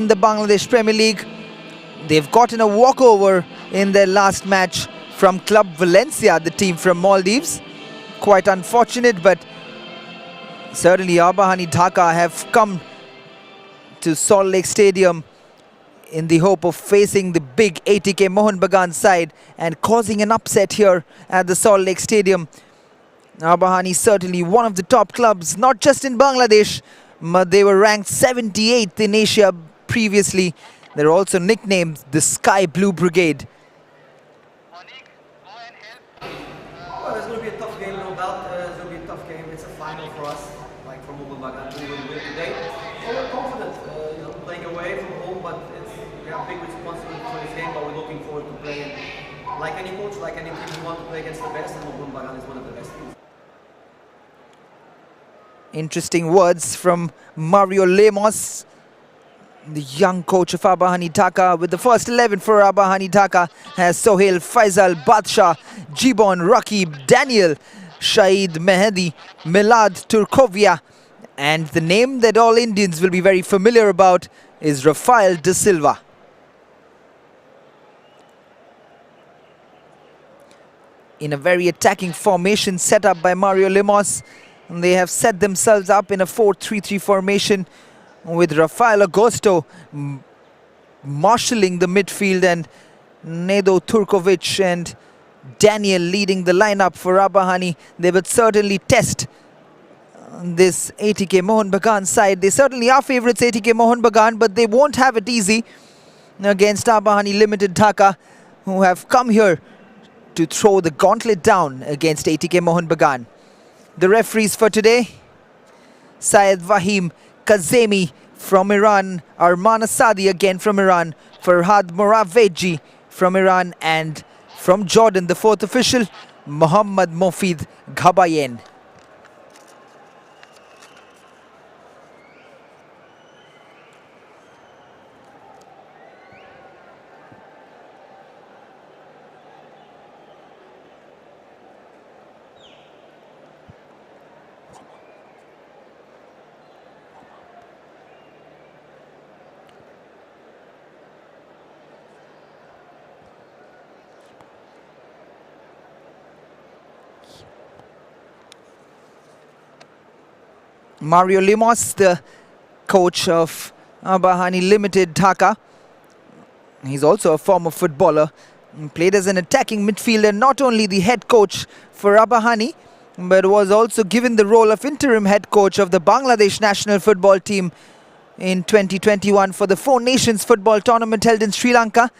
In the Bangladesh Premier League, they've gotten a walkover in their last match from Club Valencia, the team from Maldives. Quite unfortunate, but certainly Abahani Dhaka have come to Salt Lake Stadium in the hope of facing the big ATK Mohun Bagan side and causing an upset here at the Salt Lake Stadium. Abahani certainly one of the top clubs, not just in Bangladesh, but they were ranked 78th in Asia previously. They're also nicknamed the Sky Blue Brigade. Well, it's going to be a tough game, no doubt. It's going to be a tough game. It's a final for us, like for Mohun Bagan. We will win today. So we're confident, playing away from home, but we have big responsibility for this game. But we're looking forward to playing. Like any coach, like any team, we want to play against the best, and Mohun Bagan is one of the best teams. Interesting words from Mario Lemos, the young coach of Abahani Dhaka. With the first 11 for Abahani Dhaka has Sohail, Faisal, Badshah, Jibon, Rakib, Daniel, Shahid, Mehdi, Milad, Turkovia, and the name that all Indians will be very familiar about is Rafael De Silva. In a very attacking formation set up by Mario Lemos, they have set themselves up in a 4-3-3 formation with Rafael Agosto marshalling the midfield and Nedo Turkovic and Daniel leading the lineup for Abahani. They would certainly test this ATK Mohun Bagan side. They certainly are favourites, ATK Mohun Bagan, but they won't have it easy against Abahani Limited Dhaka, who have come here to throw the gauntlet down against ATK Mohun Bagan. The referees for today: Syed Wahim Kazemi from Iran, Arman Asadi again from Iran, Farhad Moraveji from Iran, and from Jordan, the fourth official, Muhammad Mofid Ghabayen. Mario Lemos, the coach of Abahani Limited Dhaka. He's also a former footballer. He played as an attacking midfielder, not only the head coach for Abahani, but was also given the role of interim head coach of the Bangladesh national football team in 2021 for the Four Nations football tournament held in Sri Lanka,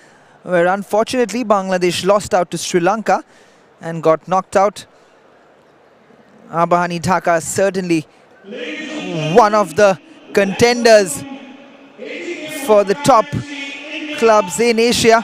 where unfortunately Bangladesh lost out to Sri Lanka and got knocked out. Abahani Dhaka certainly one of the contenders for the top clubs in Asia.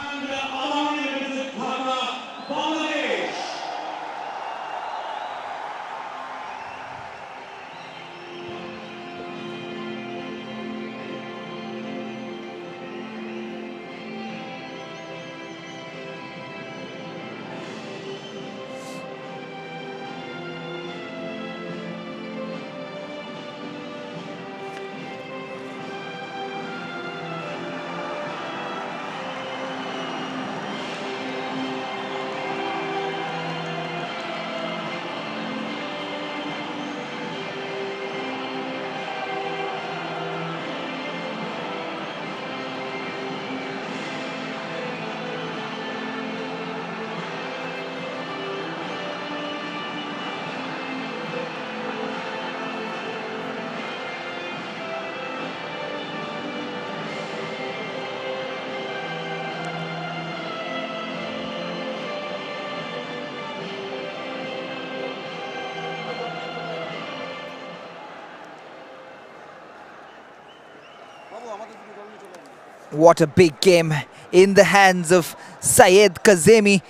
What a big game in the hands of Syed Kazemi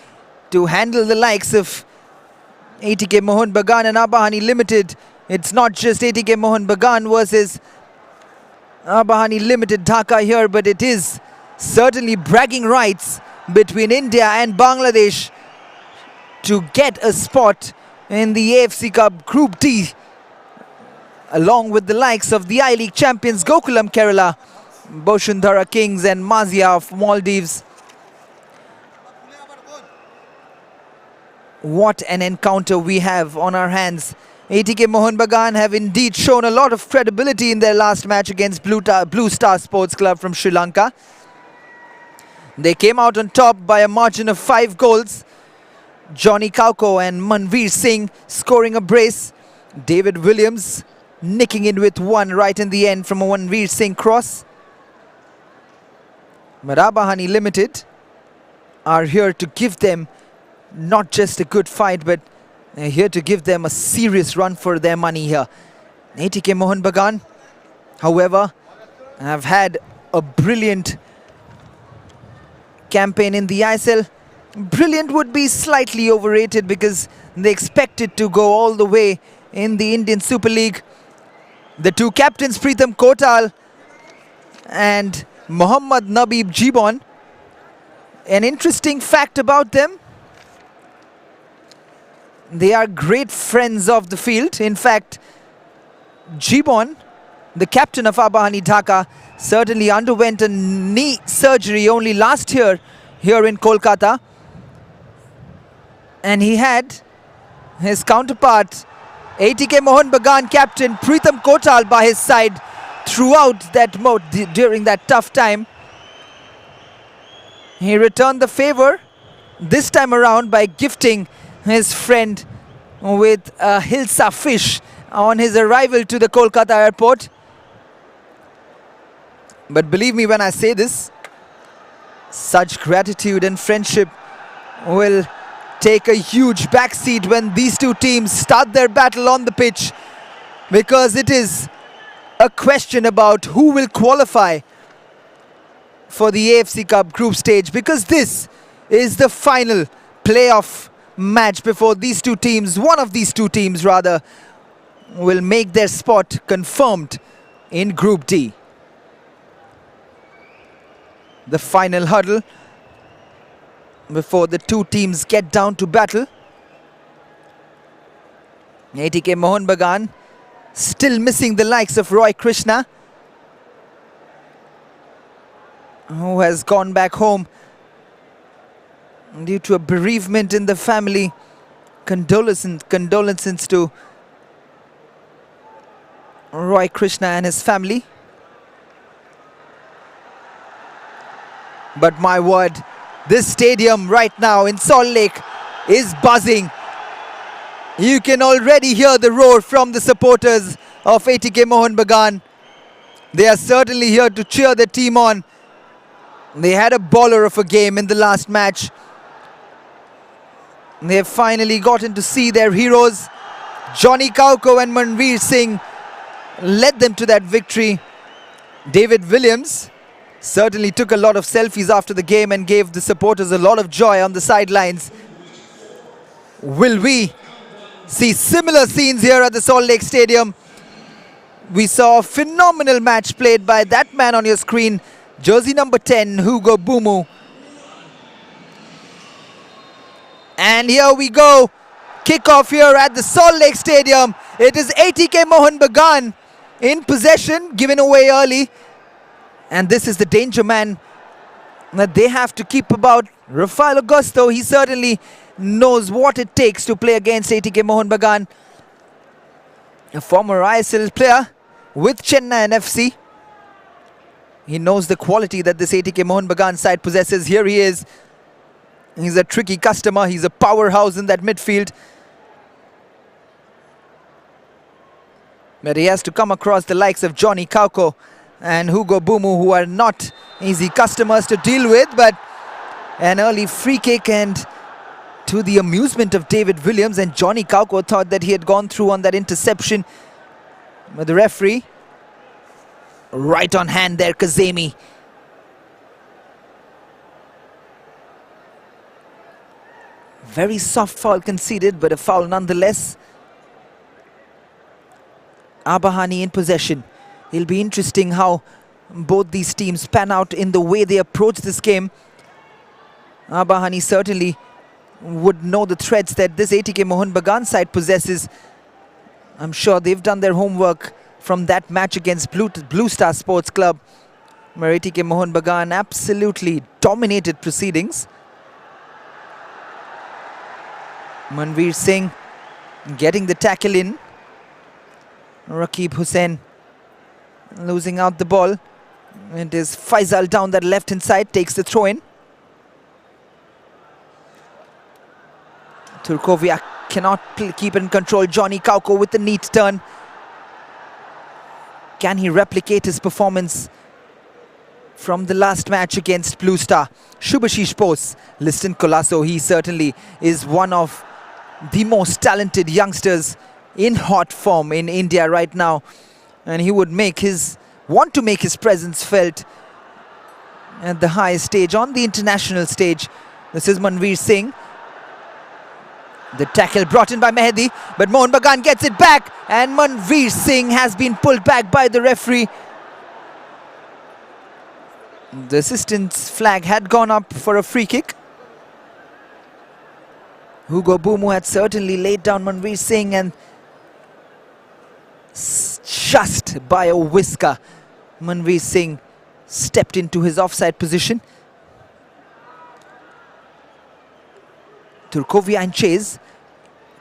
to handle the likes of ATK Mohun Bagan and Abahani Limited. It's not just ATK Mohun Bagan versus Abahani Limited Dhaka here, but it is certainly bragging rights between India and Bangladesh to get a spot in the AFC Cup Group D, along with the likes of the I-League champions Gokulam Kerala Boshundhara Kings and Mazia of Maldives. What an encounter we have on our hands. ATK Mohun Bagan have indeed shown a lot of credibility in their last match against Blue Star Sports Club from Sri Lanka. They came out on top by a margin of 5 goals. Johnny Kauko and Manveer Singh scoring a brace. David Williams nicking in with one right in the end from a Manveer Singh cross. But Abahani Limited are here to give them not just a good fight, but here to give them a serious run for their money here. ATK Mohun Bagan, however, have had a brilliant campaign in the ISL. Brilliant would be slightly overrated because they expected to go all the way in the Indian Super League. The two captains, Pritham Kotal and Mohammad Nabib Jibon. An interesting fact about them: they are great friends of the field. In fact, Jibon, the captain of Abahani Dhaka, certainly underwent a knee surgery only last year here in Kolkata. And he had his counterpart, ATK Mohun Bagan captain Pritham Kotal, by his side throughout that during that tough time. He returned the favor this time around by gifting his friend with a Hilsa fish on his arrival to the Kolkata airport. But believe me when I say this, such gratitude and friendship will take a huge backseat when these two teams start their battle on the pitch, because it is a question about who will qualify for the AFC Cup group stage, because this is the final playoff match before these two teams, one of these two teams rather, will make their spot confirmed in Group D. The final huddle before the two teams get down to battle. ATK Mohun Bagan still missing the likes of Roy Krishna, who has gone back home due to a bereavement in the family. Condolences to Roy Krishna and his family. But my word, this stadium right now in Salt Lake is buzzing. You can already hear the roar from the supporters of ATK Mohun Bagan. They are certainly here to cheer their team on. They had a baller of a game in the last match. They have finally gotten to see their heroes. Johnny Kauko and Manveer Singh led them to that victory. David Williams certainly took a lot of selfies after the game and gave the supporters a lot of joy on the sidelines. Will we see similar scenes here at the Salt Lake Stadium? We saw a phenomenal match played by that man on your screen, jersey number 10, Hugo Bumu. And here we go. Kickoff here at the Salt Lake Stadium. It is ATK Mohun Bagan in possession, given away early. And this is the danger man that they have to keep about. Rafael Augusto, he certainly knows what it takes to play against ATK Mohun Bagan. A former ISL player with Chennai FC. He knows the quality that this ATK Mohun Bagan side possesses. Here he is. He's a tricky customer. He's a powerhouse in that midfield. But he has to come across the likes of Johnny Kauko and Hugo Bumu, who are not easy customers to deal with. But an early free kick, and to the amusement of David Williams, and Johnny Kauko thought that he had gone through on that interception. But the referee, right on hand there, Kazemi. Very soft foul conceded, but a foul nonetheless. Abahani in possession. It'll be interesting how both these teams pan out in the way they approach this game. Abahani certainly would know the threats that this ATK Mohun Bagan side possesses. I'm sure they've done their homework from that match against Blue Star Sports Club where ATK Mohun Bagan absolutely dominated proceedings. Manveer Singh getting the tackle in. Rakib Hussain losing out the ball. It is Faisal down that left hand side, takes the throw in. Turkoviak cannot keep it in control. Johnny Kauko with the neat turn. Can he replicate his performance from the last match against Blue Star? Shubhashish Bose, Liston Colasso, he certainly is one of the most talented youngsters in hot form in India right now, and he would want to make his presence felt at the highest stage, on the international stage. This is Manveer Singh. The tackle brought in by Mehdi, but Mohun Bagan gets it back, and Manveer Singh has been pulled back by the referee. The assistant's flag had gone up for a free kick. Hugo Bumu had certainly laid down Manveer Singh, and just by a whisker, Manveer Singh stepped into his offside position. Turkovia in chase,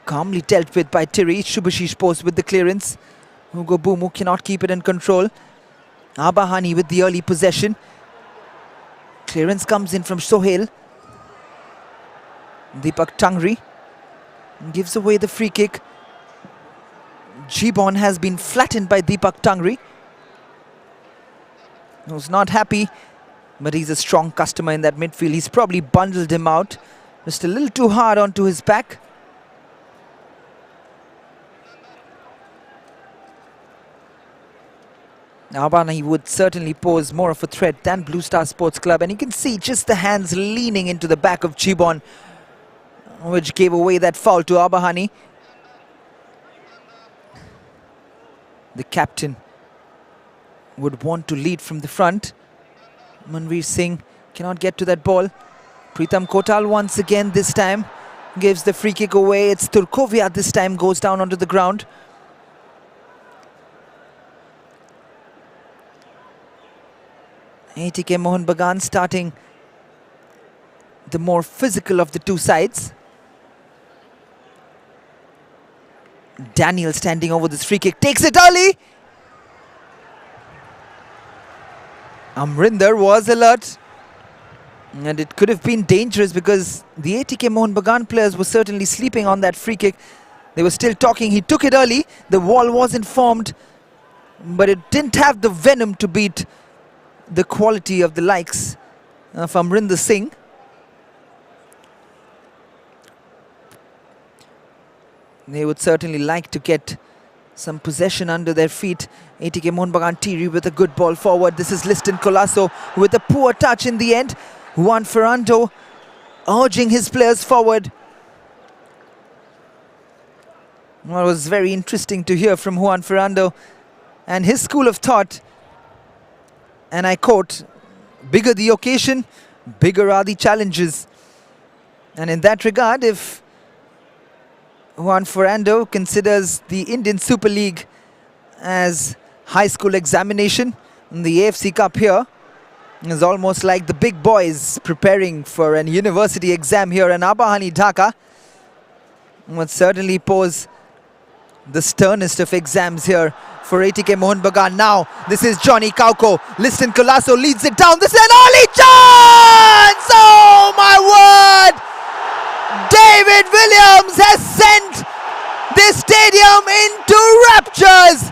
calmly dealt with by Tiri. Shubhashish Bose with the clearance. Hugo Bumu cannot keep it in control. Abahani with the early possession. Clearance comes in from Sohail. Deepak Tangri gives away the free kick. Jibon has been flattened by Deepak Tangri, who's not happy, but he's a strong customer in that midfield. He's probably bundled him out just a little too hard onto his back. Abahani would certainly pose more of a threat than Blue Star Sports Club, and you can see just the hands leaning into the back of Jibon, which gave away that foul to Abahani. The captain would want to lead from the front. Manveer Singh cannot get to that ball. Pritam Kotal once again this time gives the free kick away. It's Turkovia this time goes down onto the ground. ATK Mohun Bagan starting the more physical of the two sides. Daniel standing over this free kick, takes it early. Amrinder was alert, and it could have been dangerous because the ATK Mohun Bagan players were certainly sleeping on that free kick. They were still talking. He took it early. The wall wasn't formed, but it didn't have the venom to beat the quality of the likes of Amrinder Singh. They would certainly like to get some possession under their feet. ATK Mohun Bagan Tiri with a good ball forward. This is Liston Colasso with a poor touch in the end. Juan Ferrando urging his players forward. Well, it was very interesting to hear from Juan Ferrando and his school of thought. And I quote, "Bigger the occasion, bigger are the challenges." And in that regard, if Juan Ferrando considers the Indian Super League as high school examination, and the AFC Cup here is almost like the big boys preparing for an university exam here in Abahani, Dhaka, would certainly pose the sternest of exams here for ATK Mohun Bagan. Now, this is Johnny Kauko. Liston Colasso leads it down. This is an early chance! Oh my word! David Williams has sent this stadium into raptures.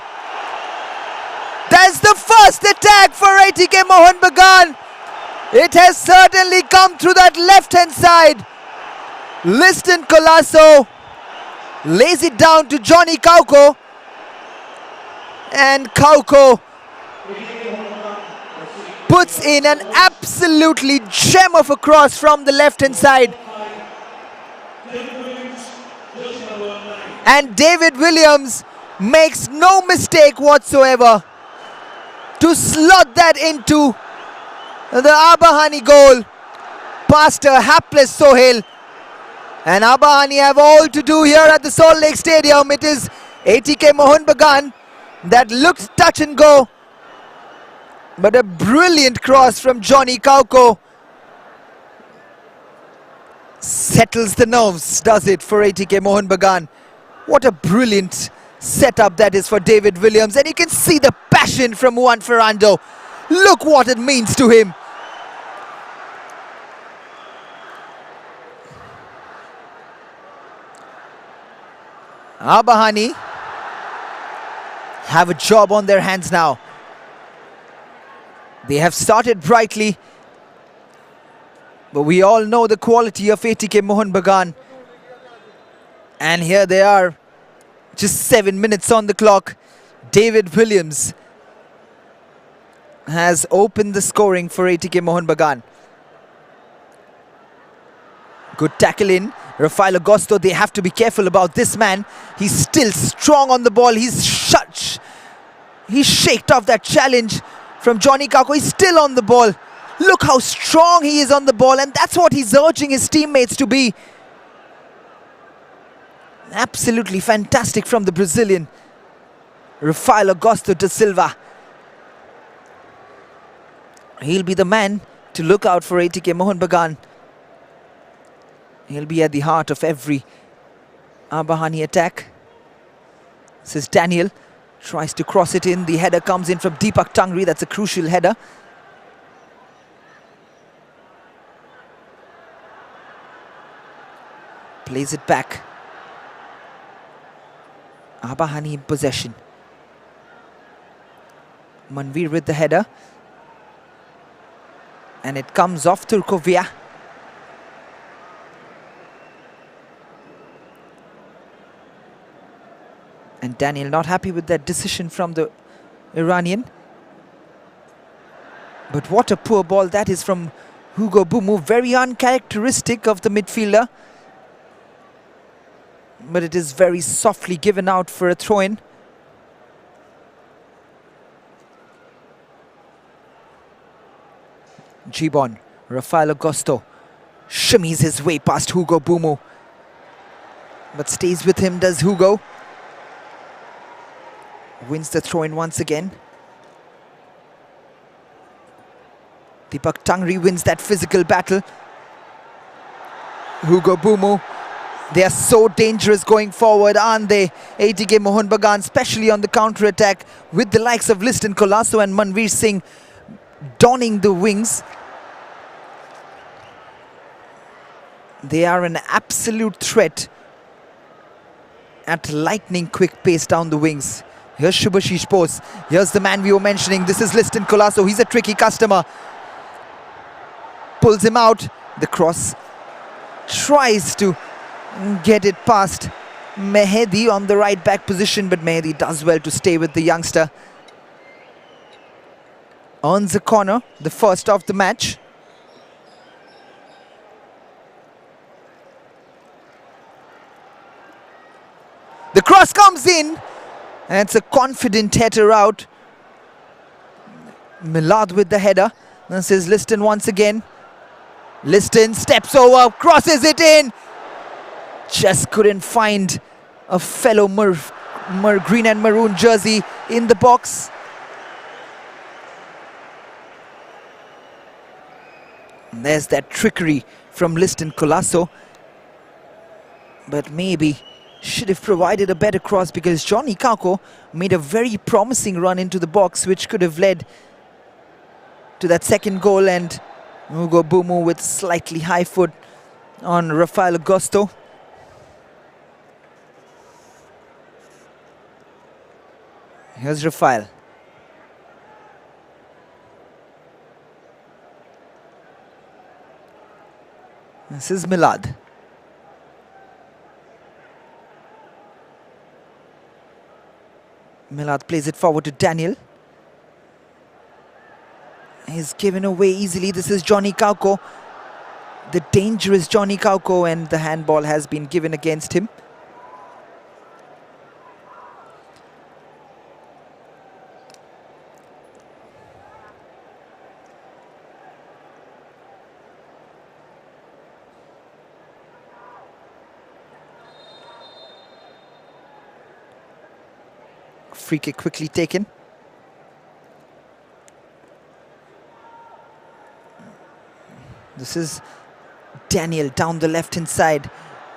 That's the first attack for ATK Mohun Bagan. It has certainly come through that left-hand side. Liston Colasso lays it down to Johnny Kauko, and Kauko puts in an absolutely gem of a cross from the left-hand side. And David Williams makes no mistake whatsoever to slot that into the Abahani goal past a hapless Sohail. And Abahani have all to do here at the Salt Lake Stadium. It is ATK Mohun Bagan that looks touch and go. But a brilliant cross from Johnny Kauko. Settles the nerves, does it, for ATK Mohun Bagan. What a brilliant setup that is for David Williams. And you can see the passion from Juan Ferrando. Look what it means to him. Abahani have a job on their hands now. They have started brightly, but we all know the quality of ATK Mohun Bagan. And here they are, just 7 minutes on the clock. David Williams has opened the scoring for ATK Mohun Bagan. Good tackle in. Rafael Agosto, they have to be careful about this man. He's still strong on the ball. He's shaked off that challenge from Johnny Kauko. He's still on the ball. Look how strong he is on the ball, and that's what he's urging his teammates to be. Absolutely fantastic from the Brazilian. Rafael Agosto da Silva. He'll be the man to look out for ATK Mohun Bagan. He'll be at the heart of every Abahani attack. This is Daniel. Tries to cross it in. The header comes in from Deepak Tangri. That's a crucial header. Plays it back. Abahani in possession. Manveer with the header. And it comes off Turkovia. And Daniel not happy with that decision from the Iranian. But what a poor ball that is from Hugo Bumu. Very uncharacteristic of the midfielder. But it is very softly given out for a throw-in. Gibon, Rafael Agosto shimmies his way past Hugo Bumu. But stays with him, does Hugo. Wins the throw-in once again. Deepak Tangri wins that physical battle. Hugo Bumu. They are so dangerous going forward, aren't they? ATK Mohun Bagan, especially on the counter-attack, with the likes of Liston Colasso and Manveer Singh donning the wings. They are an absolute threat at lightning quick pace down the wings. Here's Shubhashish Bose. Here's the man we were mentioning. This is Liston Colasso. He's a tricky customer. Pulls him out. The cross tries to get it past Mehedi on the right back position, but Mehedi does well to stay with the youngster. Earns a corner, the first of the match. The cross comes in, and it's a confident header out. Milad with the header. This is Liston once again. Liston steps over, crosses it in. Just couldn't find a fellow green and maroon jersey in the box. And there's that trickery from Liston Colasso. But maybe should have provided a better cross, because Johnny Kauko made a very promising run into the box, which could have led to that second goal. And Hugo Bumu with slightly high foot on Rafael Agosto. Here's Rafael. This is Milad. Milad plays it forward to Daniel. He's given away easily. This is Johnny Kauko, the dangerous Johnny Kauko, and the handball has been given against him. Free kick quickly taken. This is Daniel down the left-hand side.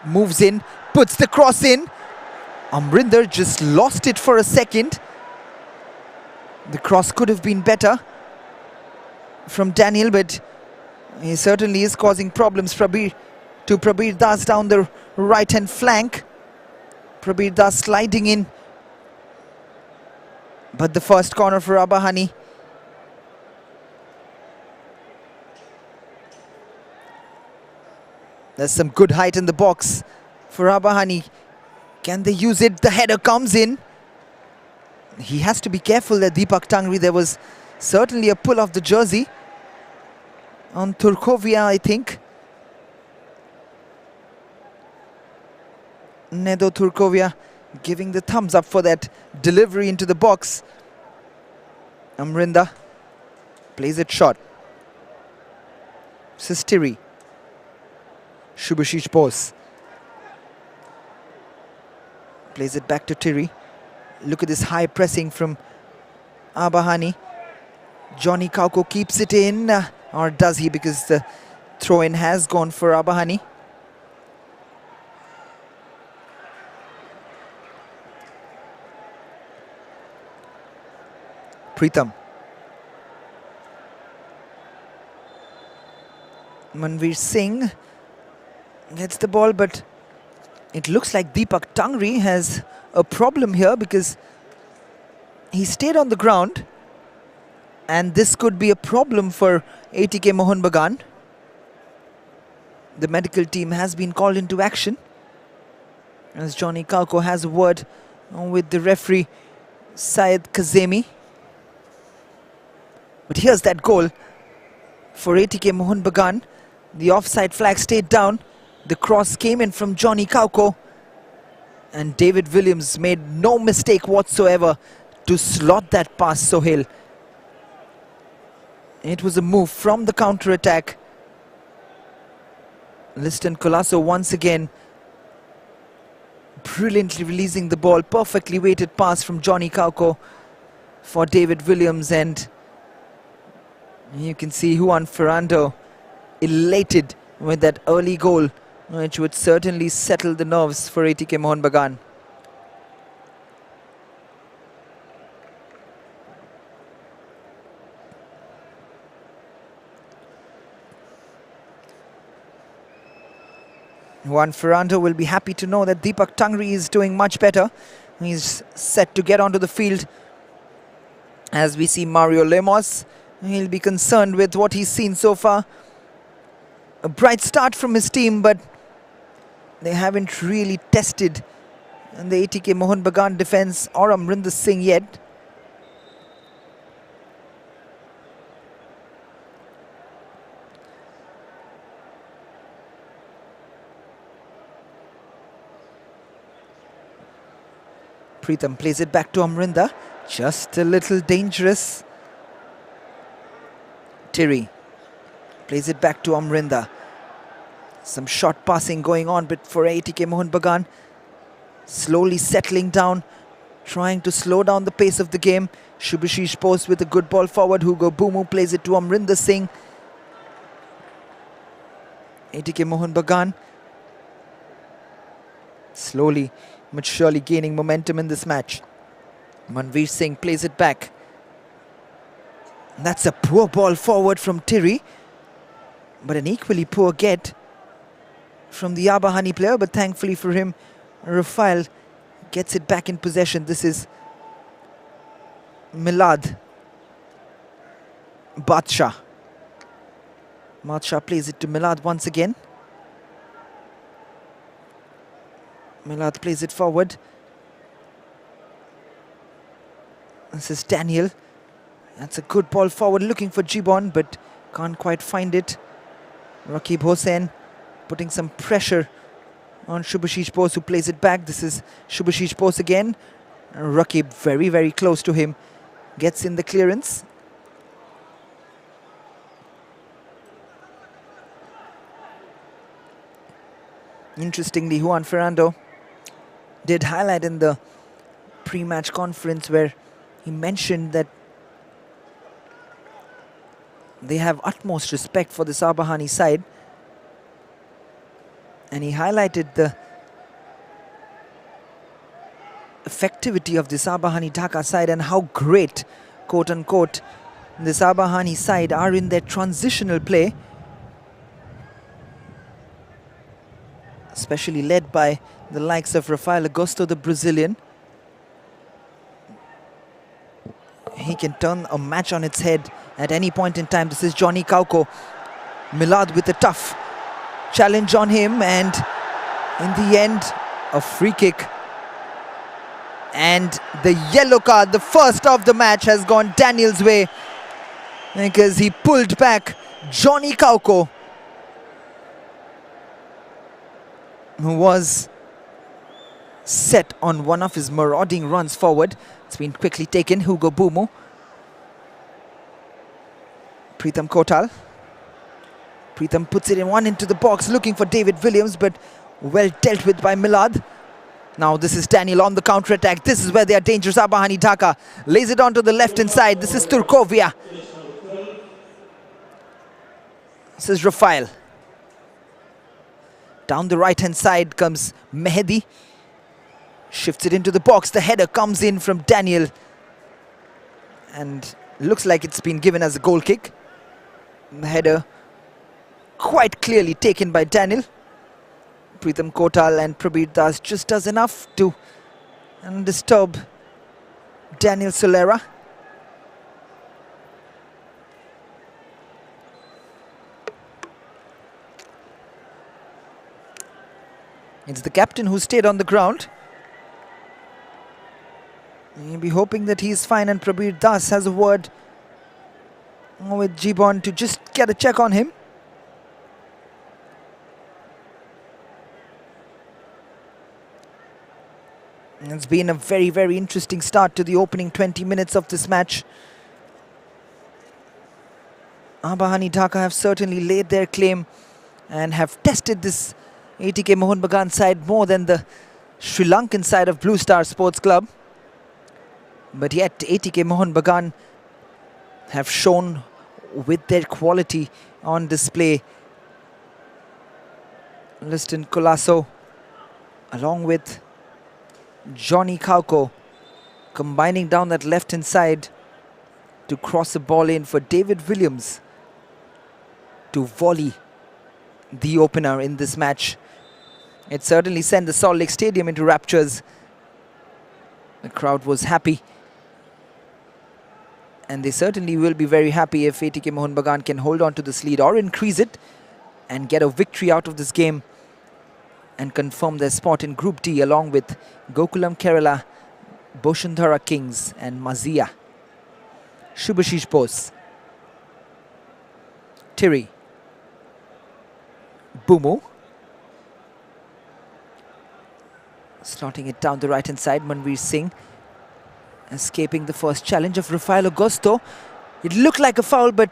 Moves in, puts the cross in. Amrinder just lost it for a second. The cross could have been better from Daniel, but he certainly is causing problems to Prabir Das down the right-hand flank. Prabir Das sliding in. But the first corner for Abahani. There's some good height in the box for Abahani. Can they use it? The header comes in. He has to be careful that Deepak Tangri. There was certainly a pull of the jersey on Turkovia, I think. Nedo Turkovia giving the thumbs up for that delivery into the box. Amrinder plays it short. Sistiri. Shubhashish Bose plays it back to Tiri. Look at this high pressing from Abahani. Johnny Kauko keeps it in, or does he, because the throw-in has gone for Abahani. Pritam. Manveer Singh gets the ball, but it looks like Deepak Tangri has a problem here because he stayed on the ground, and this could be a problem for ATK Mohun Bagan. The medical team has been called into action as Johnny Kauko has a word with the referee Syed Kazemi. But here's that goal for ATK Mohun Bagan. The offside flag stayed down. The cross came in from Johnny Kauko, and David Williams made no mistake whatsoever to slot that past Sohail. It was a move from the counter-attack. Liston Colasso once again brilliantly releasing the ball. Perfectly weighted pass from Johnny Kauko for David Williams, and you can see Juan Ferrando elated with that early goal, which would certainly settle the nerves for ATK Mohun Bagan. Juan Ferrando will be happy to know that Deepak Tangri is doing much better. He's set to get onto the field. As we see Mario Lemos, he'll be concerned with what he's seen so far. A bright start from his team, but they haven't really tested the ATK Mohun Bagan defence or Amrinder Singh yet. Pritam plays it back to Amrinder. Just a little dangerous. Tiri plays it back to Amrinder. Some short passing going on, but for ATK Mohun Bagan, slowly settling down, trying to slow down the pace of the game. Shubhashish Bose with a good ball forward. Hugo Bumu plays it to Amrinder Singh. ATK Mohun Bagan slowly but surely gaining momentum in this match. Manveer Singh plays it back. That's a poor ball forward from Tiri, but an equally poor get from the Abahani player, but thankfully for him, Rafael gets it back in possession. This is Milad Badshah. Badshah plays it to Milad once again. Milad plays it forward. This is Daniel. That's a good ball forward, looking for Jibon, but can't quite find it. Rakib Hossain putting some pressure on Shubhashish Bose, who plays it back. This is Shubhashish Bose again. Rakib very, very close to him. Gets in the clearance. Interestingly, Juan Ferrando did highlight in the pre-match conference where he mentioned that They have utmost respect for this Abahani side. And he highlighted the effectivity of this Abahani Dhaka side and how great, quote unquote, this Abahani side are in their transitional play. Especially led by the likes of Rafael Augusto, the Brazilian. He can turn a match on its head at any point in time. This is Johnny Kauko. Milad with a tough challenge on him, and in the end, a free kick. And the yellow card, the first of the match, has gone Daniel's way because he pulled back Johnny Kauko, who was set on one of his marauding runs forward. It's been quickly taken. Hugo Bumu. Pritham Kotal. Pritham puts it in one into the box, looking for David Williams, but well dealt with by Milad. Now this is Daniel on the counter-attack. This is where they are dangerous. Abahani Dhaka lays it onto the left-hand side. This is Turkovia. This is Rafael. Down the right-hand side comes Mehdi. Shifts it into the box. The header comes in from Daniel. And looks like it's been given as a goal kick. The header quite clearly taken by Daniel. Pritham Kotal and Prabir Das just does enough to disturb Daniel Solera. It's the captain who stayed on the ground. You'll be hoping that he's fine, and Prabir Das has a word with Jibon to just get a check on him. It's been a very, very interesting start to the opening 20 minutes of this match. Abahani Dhaka have certainly laid their claim and have tested this ATK Mohun Bagan side more than the Sri Lankan side of Blue Star Sports Club. But yet ATK Mohun Bagan have shown with their quality on display. Liston Colasso along with Johnny Kauko combining down that left hand side to cross the ball in for David Williams to volley the opener in this match. It certainly sent the Salt Lake Stadium into raptures. The crowd was happy, and they certainly will be very happy if ATK Mohun Bagan can hold on to this lead or increase it and get a victory out of this game and confirm their spot in Group D along with Gokulam Kerala, Boshundhara Kings and Mazia. Shubhashish Bose. Tiri. Bumu. Slotting it down the right hand side. Manveer Singh escaping the first challenge of Rafael Augusto. It looked like a foul, but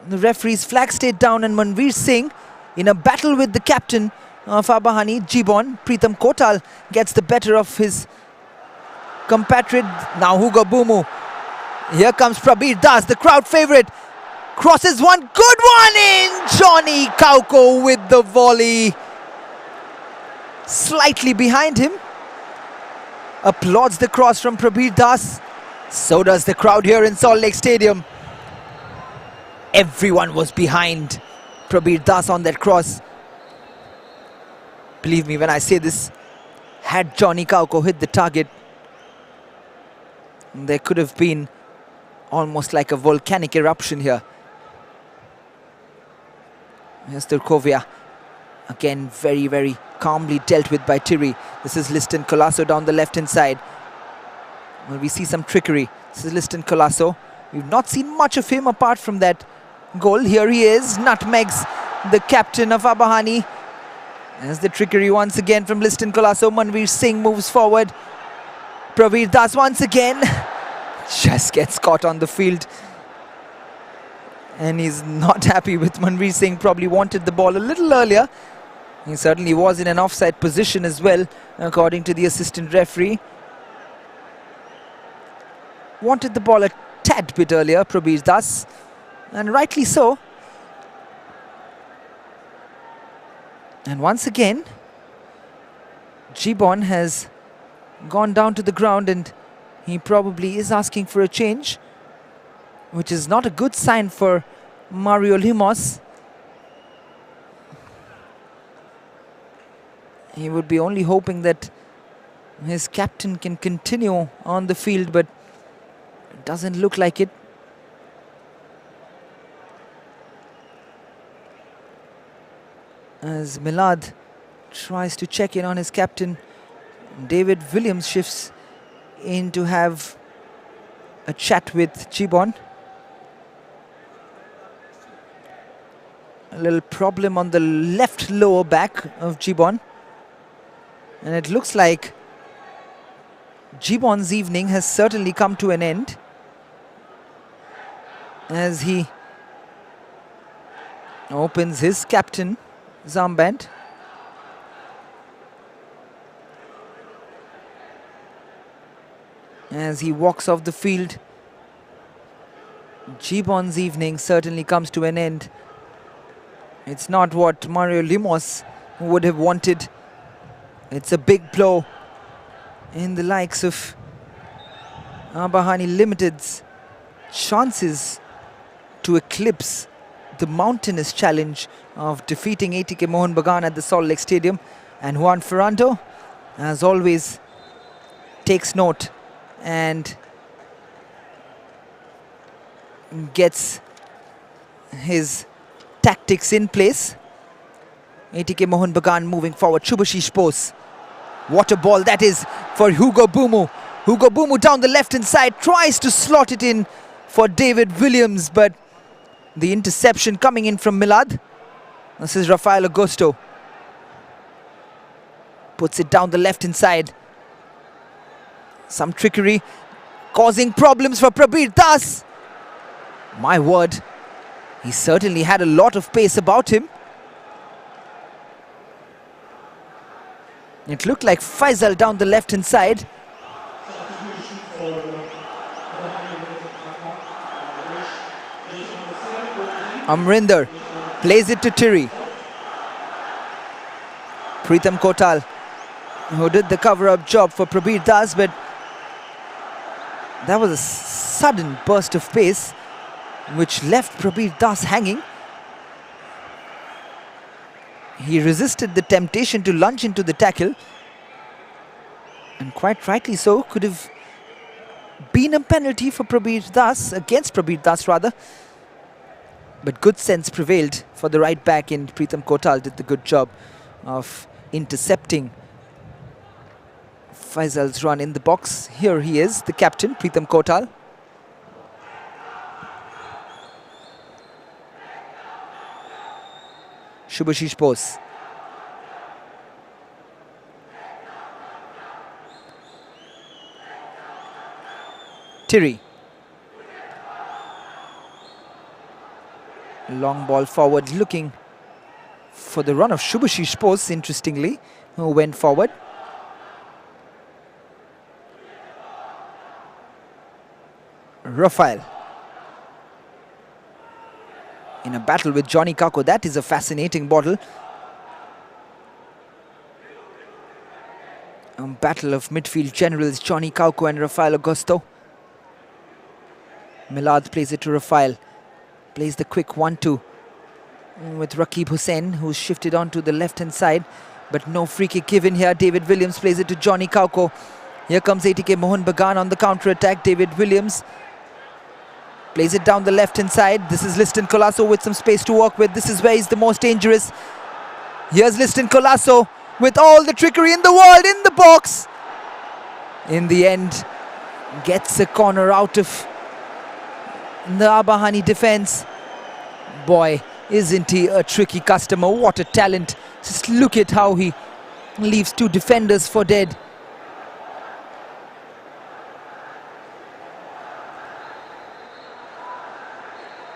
the referee's flag stayed down, and Manveer Singh, in a battle with the captain of Abahani, Jibon, Pritham Kotal, gets the better of his compatriot. Now Hugo Bumu. Here comes Prabir Das, the crowd favourite. Crosses one, good one in! Johnny Kauko with the volley. Slightly behind him. Applauds the cross from Prabir Das. So does the crowd here in Salt Lake Stadium. Everyone was behind Prabir Das on that cross. Believe me when I say this, had Johnny Kauko hit the target, there could have been almost like a volcanic eruption here. Here's Turkovia. Again, very, very calmly dealt with by Tiri. This is Liston Colasso down the left-hand side. Well, we see some trickery. This is Liston Colasso. We've not seen much of him apart from that goal. Here he is, nutmegs the captain of Abahani. There's the trickery once again from Liston Colasso. Manveer Singh moves forward. Prabir Das once again just gets caught on the field. And he's not happy with Manveer Singh. Probably wanted the ball a little earlier. He certainly was in an offside position as well, according to the assistant referee. Wanted the ball a tad bit earlier, Prabir Das. and rightly so. And once again, Gibbon has gone down to the ground, and he probably is asking for a change, which is not a good sign for Mario Limos. He would be only hoping that his captain can continue on the field, but it doesn't look like it. As Milad tries to check in on his captain, David Williams shifts in to have a chat with Gibbon. A little problem on the left lower back of Gibbon. And it looks like Gibbon's evening has certainly come to an end, as he opens his captain armband. As he walks off the field, Gibbon's evening certainly comes to an end. It's not what Mario Limos would have wanted. It's a big blow in the likes of Abahani Limited's chances to eclipse the mountainous challenge of defeating ATK Mohun Bagan at the Salt Lake Stadium. And Juan Ferrando, as always, takes note and gets his tactics in place. ATK Mohun Bagan moving forward. Shubhashish Bose. What a ball that is for Hugo Bumu. Hugo Bumu down the left-hand side, tries to slot it in for David Williams, but the interception coming in from Milad. This is Rafael Augusto. Puts it down the left-hand side. Some trickery, causing problems for Prabir Das. My word, he certainly had a lot of pace about him. It looked like Faisal down the left-hand side. Amrinder plays it to Tiri. Pritham Kotal, who did the cover-up job for Prabir Das, but that was a sudden burst of pace which left Prabir Das hanging. He resisted the temptation to lunge into the tackle, and quite rightly so. Could have been a penalty for Prabir Das, against Prabir Das rather. But good sense prevailed for the right back, and Pritham Kotal did the good job of intercepting Faisal's run in the box. Here he is, the captain, Pritham Kotal. Shubhashish Bose. Tiri. Long ball forward, looking for the run of Shubhashish Bose, interestingly, who went forward. Rafael. In a battle with Johnny Kako. That is a fascinating battle. A battle of midfield generals, Johnny Kako and Rafael Augusto. Milad plays it to Rafael. Plays the quick 1-2 with Rakib Hussain, who's shifted onto the left-hand side. But no free kick given here. David Williams plays it to Johnny Kako. Here comes ATK Mohun Bagan on the counter-attack. David Williams plays it down the left-hand side. This is Liston Colasso with some space to work with. This is where he's the most dangerous. Here's Liston Colasso with all the trickery in the world in the box. In the end, gets a corner out of the Abahani defense. Boy, isn't he a tricky customer? What a talent. Just look at how he leaves two defenders for dead.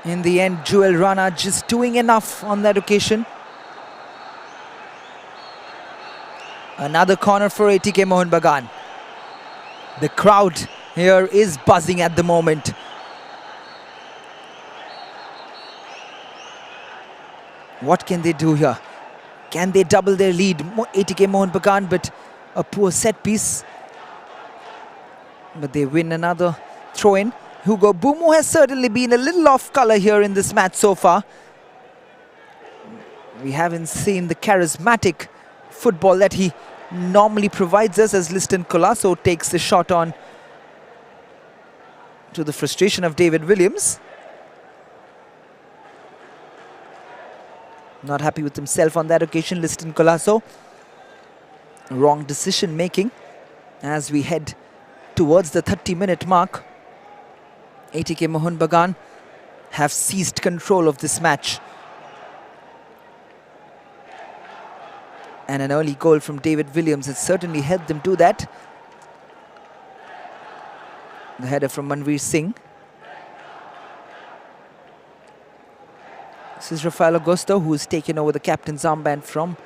In the end, Joel Rana just doing enough on that occasion. Another corner for ATK Mohun Bagan. The crowd here is buzzing at the moment. What can they do here? Can they double their lead? ATK Mohun Bagan, but a poor set piece. But they win another throw-in. Hugo Bumu has certainly been a little off colour here in this match so far. We haven't seen the charismatic football that he normally provides us, as Liston Colasso takes the shot on, to the frustration of David Williams. Not happy with himself on that occasion, Liston Colasso. Wrong decision making as we head towards the 30-minute mark. ATK Mohun Bagan have seized control of this match. And an early goal from David Williams has certainly helped them do that. The header from Manveer Singh. This is Rafael Augusto, who has taken over the captain's armband from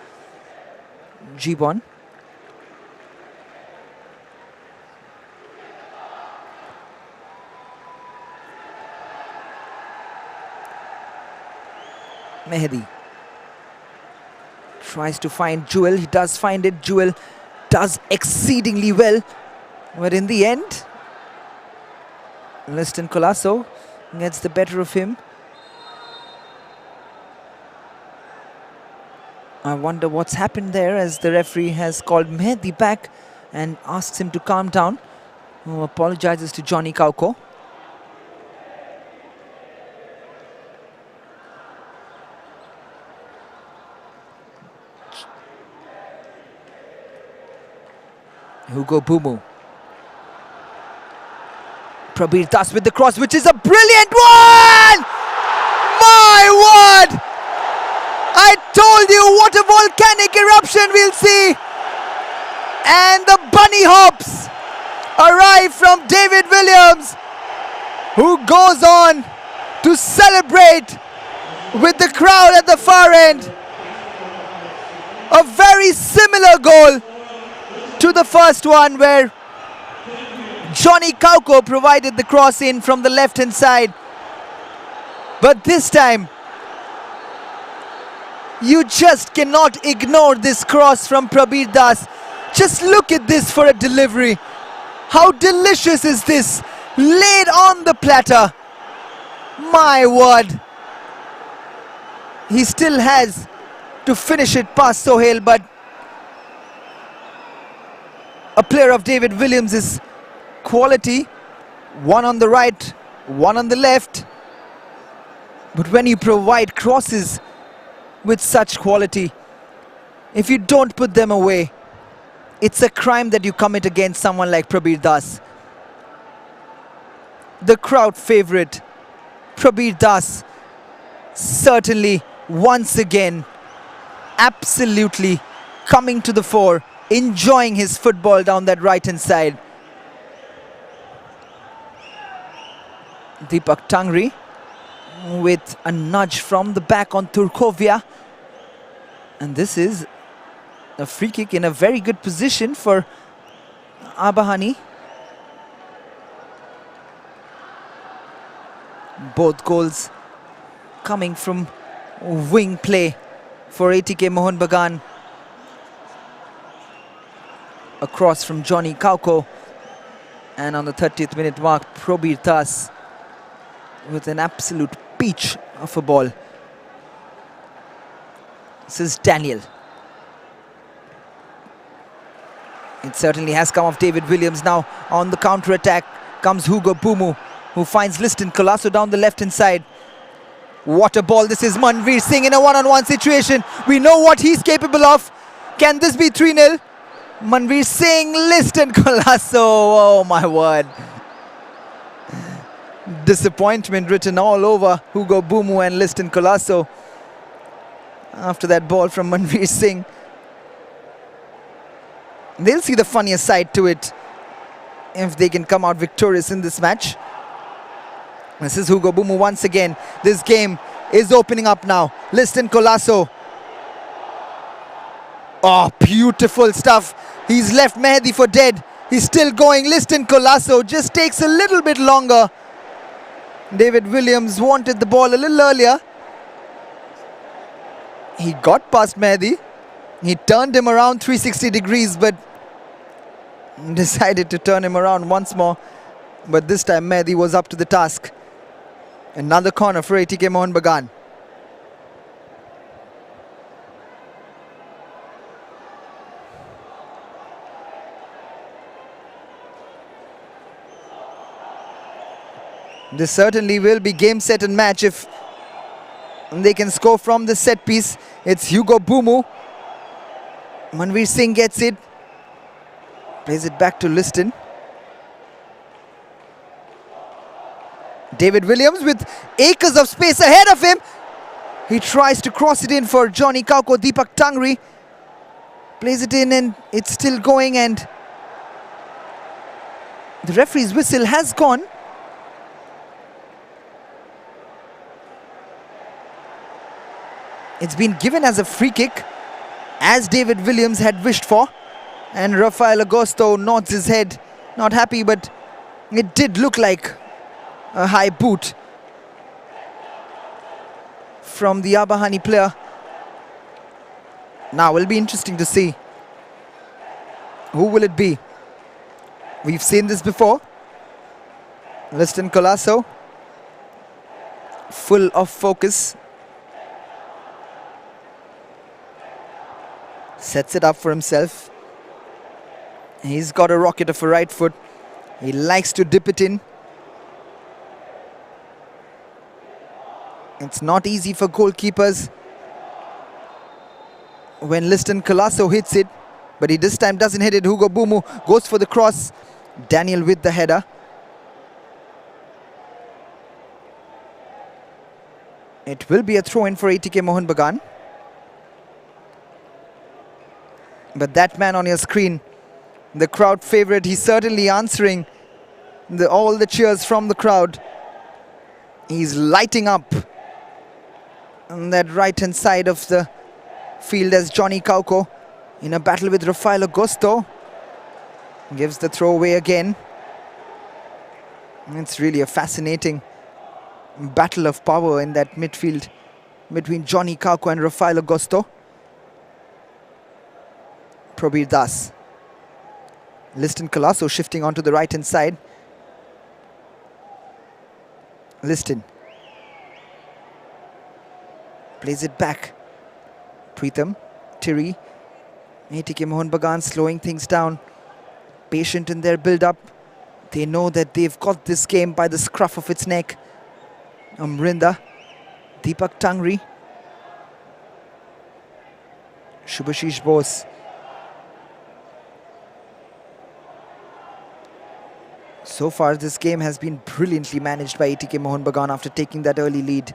Gibbon. Mehdi tries to find Jewel. He does find it. Jewel does exceedingly well. But in the end, Liston Colasso gets the better of him. I wonder what's happened there, as the referee has called Mehdi back and asks him to calm down. Who apologizes to Johnny Kauko. Hugo Bumu. Prabir Das with the cross, which is a brilliant one! My word! I told you what a volcanic eruption we'll see! And the bunny hops arrive from David Williams, who goes on to celebrate with the crowd at the far end. A very similar goal to the first one, where Johnny Kauko provided the cross in from the left-hand side. But this time, you just cannot ignore this cross from Prabir Das. Just look at this for a delivery. How delicious is this? Laid on the platter. My word. He still has to finish it past Sohail, but a player of David Williams' quality, one on the right, one on the left. But when you provide crosses with such quality, if you don't put them away, it's a crime that you commit against someone like Prabir Das. The crowd favorite, Prabir Das, certainly once again absolutely coming to the fore, enjoying his football down that right-hand side. Deepak Tangri with a nudge from the back on Turkovia. And this is a free kick in a very good position for Abahani. Both goals coming from wing play for ATK Mohun Bagan. A cross from Johnny Kauko. And on the 30th minute mark, Prabir Das with an absolute peach of a ball. This is Daniel. It certainly has come off David Williams. Now on the counter-attack comes Hugo Bumu, who finds Liston Colasso down the left-hand side. What a ball. This is Manveer Singh in a one-on-one situation. We know what he's capable of. Can this be 3-0? Manveer Singh, Liston Colasso. Oh my word. Disappointment written all over Hugo Bumu and Liston Colasso after that ball from Manveer Singh. They'll see the funniest side to it if they can come out victorious in this match. This is Hugo Bumu once again. This game is opening up now. Liston Colasso. Oh, beautiful stuff. He's left Mehdi for dead. He's still going. Liston Colasso just takes a little bit longer. David Williams wanted the ball a little earlier. He got past Mehdi. He turned him around 360 degrees, but decided to turn him around once more. But this time Mehdi was up to the task. Another corner for ATK Mohun Bagan. This certainly will be game, set and match if they can score from the set piece. It's Hugo Bumu. Manveer Singh gets it. Plays it back to Liston. David Williams with acres of space ahead of him. He tries to cross it in for Johnny Kauko. Deepak Tangri plays it in and it's still going, and the referee's whistle has gone. It's been given as a free kick, as David Williams had wished for. And Rafael Agosto nods his head, not happy, but it did look like a high boot from the Abahani player. Now it'll be interesting to see who will it be. We've seen this before. Liston Colasso, full of focus. Sets it up for himself. He's got a rocket of a right foot. He likes to dip it in. It's not easy for goalkeepers when Liston Colasso hits it, but he this time doesn't hit it. Hugo Bumu goes for the cross. Daniel with the header. It will be a throw-in for ATK Mohun Bagan. But that man on your screen, the crowd favourite, he's certainly answering all the cheers from the crowd. He's lighting up on that right-hand side of the field as Johnny Kauko in a battle with Rafael Agosto. Gives the throw away again. It's really a fascinating battle of power in that midfield between Johnny Kauko and Rafael Agosto. Probir Das. Liston Colasso shifting onto the right-hand side. Liston plays it back. Pritham, Tiri, ATK Mohun Bagan slowing things down. Patient in their build-up. They know that they've got this game by the scruff of its neck. Amrinda, Deepak Tangri, Shubhashish Bose. So far, this game has been brilliantly managed by ATK Mohun Bagan after taking that early lead.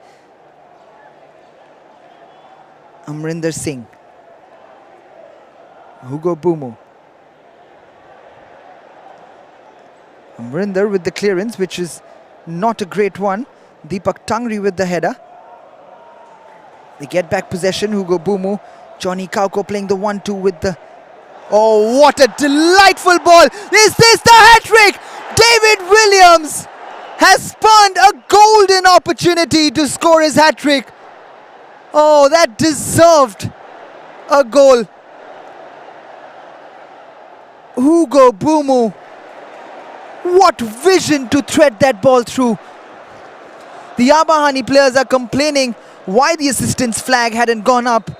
Amrinder Singh. Hugo Bumu. Amrinder with the clearance, which is not a great one. Deepak Tangri with the header. They get back possession. Hugo Bumu. Johnny Kauko playing the 1-2 with the... Oh, what a delightful ball! Is this the hat-trick? David Williams has spawned a golden opportunity to score his hat-trick. Oh, that deserved a goal. Hugo Bumu. What vision to thread that ball through. The Abahani players are complaining why the assistance flag hadn't gone up.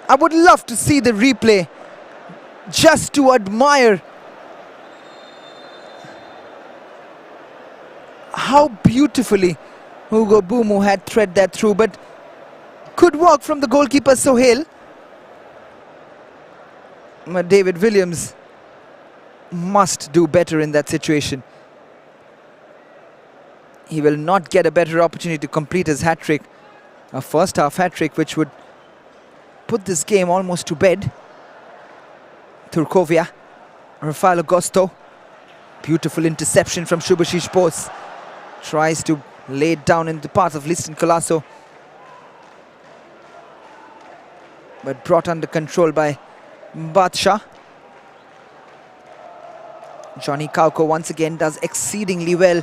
I would love to see the replay just to admire how beautifully Hugo Bumu had thread that through, but good work from the goalkeeper Sohail. But David Williams must do better in that situation. He will not get a better opportunity to complete his hat-trick. A first half hat-trick which would put this game almost to bed. Turkovia, Rafael Agosto. Beautiful interception from Shubhashish Bose. Tries to lay it down in the path of Liston Colasso, but brought under control by Badsha. Johnny Kauko once again does exceedingly well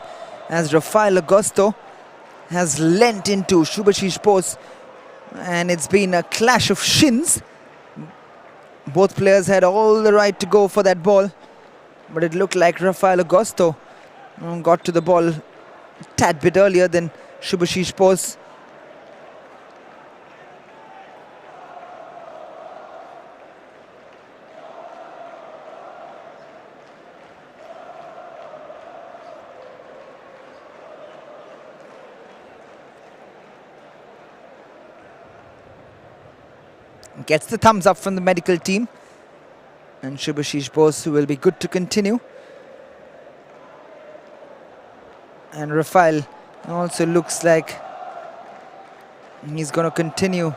as Rafael Agosto has lent into Shubhashish Bose And it's been a clash of shins. Both players had all the right to go for that ball, but it looked like Rafael Agosto got to the ball a tad bit earlier than Shubhashish Bose. Gets the thumbs up from the medical team, and Shubhashish Bose will be good to continue. And Rafael also looks like he's going to continue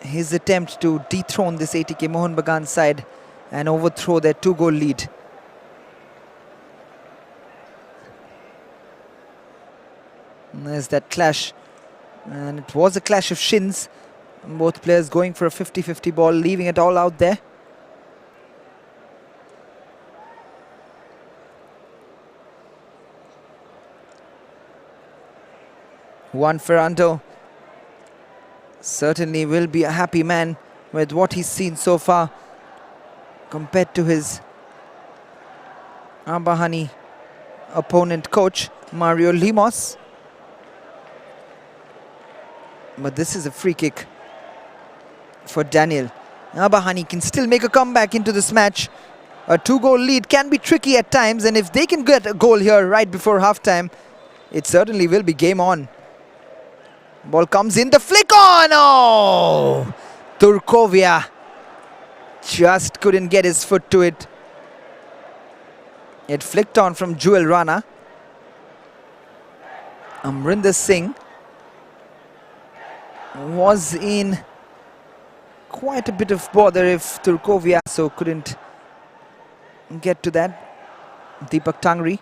his attempt to dethrone this ATK Mohun Bagan side and overthrow their 2-goal lead. And there's that clash, and it was a clash of shins. Both players going for a 50-50 ball, leaving it all out there. Juan Ferrando certainly will be a happy man with what he's seen so far compared to his Abahani opponent coach, Mario Limos. But this is a free kick for Daniel. Abahani can still make a comeback into this match. A 2-goal lead can be tricky at times, and if they can get a goal here right before halftime, it certainly will be game on. Ball comes in, the flick on! Oh! Turkovia just couldn't get his foot to it. It flicked on from Jewel Rana. Amrinder Singh was in quite a bit of bother if Turkovia so couldn't get to that. Deepak Tangri.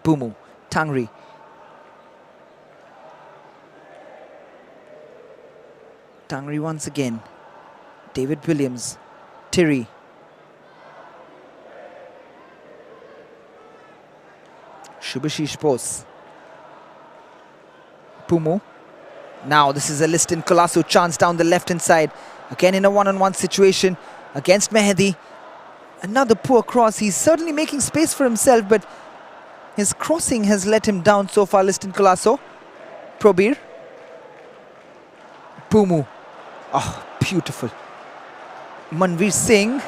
Bumu. Tangri. Tangri once again. David Williams. Tiri. Shubhashish Bose. Pumu. Now this is a Liston Colasso chance down the left-hand side. Again in a one-on-one situation against Mehdi. Another poor cross. He's certainly making space for himself, but his crossing has let him down so far, Liston Colasso. Probir. Pumu. Oh, beautiful. Manveer Singh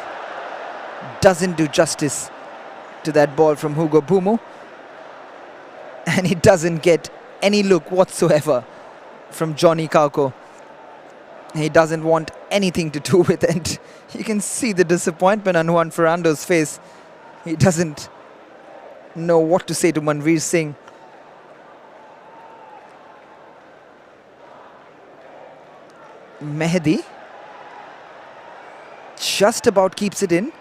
doesn't do justice to that ball from Hugo Bumu. And he doesn't get any look whatsoever from Johnny Kauko. He doesn't want anything to do with it. You can see the disappointment on Juan Ferrando's face. He doesn't know what to say to Manveer Singh. Mehdi just about keeps it in.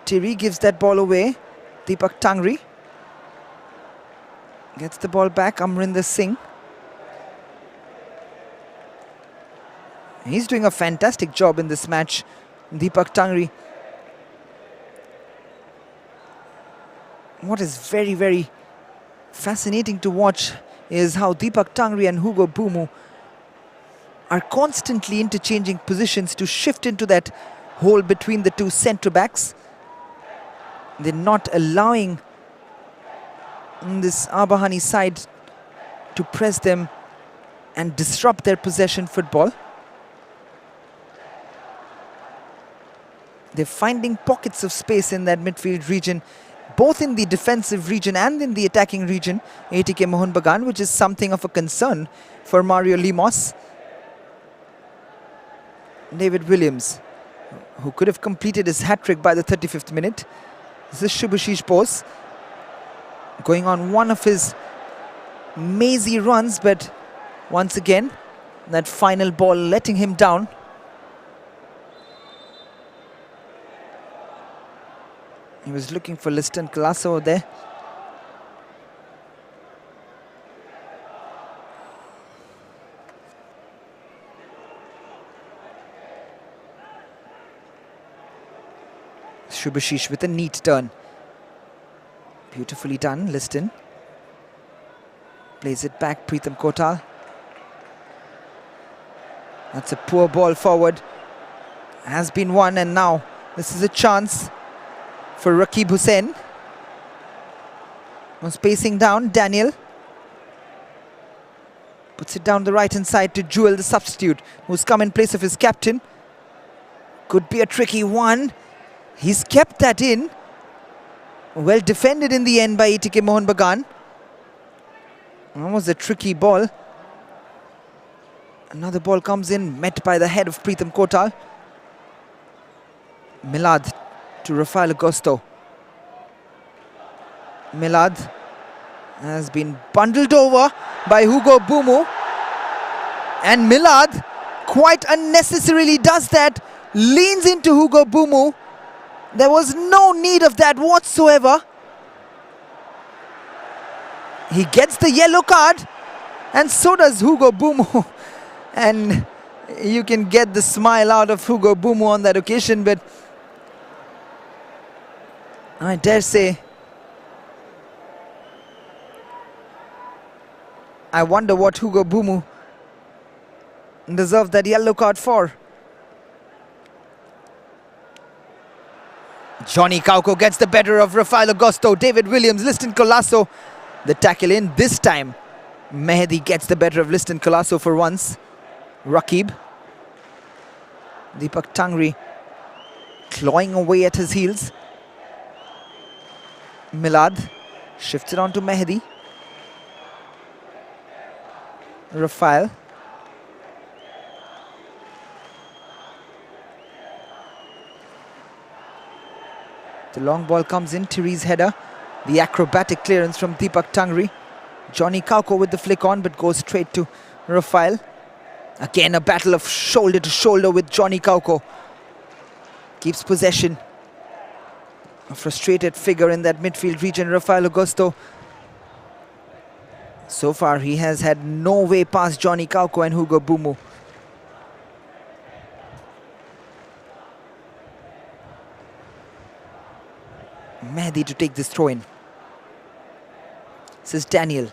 Tiri gives that ball away. Deepak Tangri gets the ball back. Amrinder Singh. He's doing a fantastic job in this match. Deepak Tangri. What is very, very fascinating to watch is how Deepak Tangri and Hugo Bumu are constantly interchanging positions to shift into that hole between the two centre backs. They're not allowing this Abahani side to press them and disrupt their possession football. They're finding pockets of space in that midfield region, both in the defensive region and in the attacking region, ATK Mohun Bagan, which is something of a concern for Mario Limos. David Williams, who could have completed his hat-trick by the 35th minute. This is Shubhashish Bose going on one of his mazy runs, but once again, that final ball letting him down. He was looking for Liston Colasso there. Shubhashish with a neat turn. Beautifully done, Liston. Plays it back, Pritham Kotal. That's a poor ball forward. Has been won, and now this is a chance for Rakib Hussain. Was pacing down, Daniel. Puts it down the right-hand side to Jewel, the substitute, who's come in place of his captain. Could be a tricky one. He's kept that in. Well defended in the end by ATK Mohun Bagan. That was a tricky ball. Another ball comes in, met by the head of Pritham Kotal. Milad to Rafael Agosto. Milad has been bundled over by Hugo Bumu. And Milad quite unnecessarily does that. Leans into Hugo Bumu. There was no need of that whatsoever. He gets the yellow card, and so does Hugo Bumu. And you can get the smile out of Hugo Bumu on that occasion, but I dare say, I wonder what Hugo Bumu deserved that yellow card for. Johnny Kauko gets the better of Rafael Agosto. David Williams, Liston Colasso, the tackle in. This time, Mehdi gets the better of Liston Colasso for once. Rakib. Deepak Tangri clawing away at his heels. Milad shifts it on to Mehdi. Rafael. The long ball comes in, Thierry's header. The acrobatic clearance from Deepak Tangri. Johnny Kauko with the flick on, but goes straight to Rafael. Again, a battle of shoulder to shoulder with Johnny Kauko. Keeps possession. A frustrated figure in that midfield region, Rafael Agosto. So far, he has had no way past Johnny Kauko and Hugo Bumu. Mehdi to take this throw in. This is Daniel.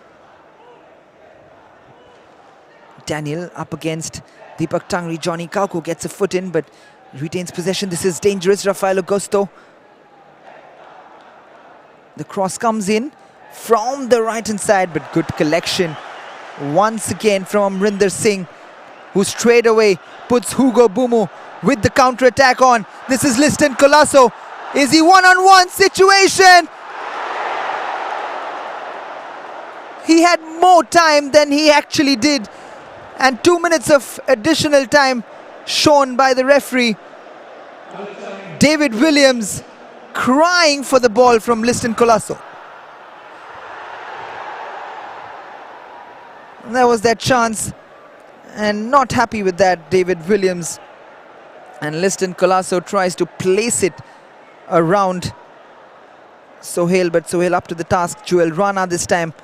Daniel up against Deepak Tangri. Johnny Kauko gets a foot in but retains possession. This is dangerous. Rafael Agosto. The cross comes in from the right-hand side, but good collection once again from Amrinder Singh, who straight away puts Hugo Bumu with the counter-attack on. This is Liston Colasso. Is he one-on-one situation? He had more time than he actually did, and 2 minutes of additional time shown by the referee. David Williams crying for the ball from Liston Colasso. There was that chance, and not happy with that, David Williams. And Liston Colasso tries to place it around Sohail, but Sohail up to the task. Jewel Rana this time.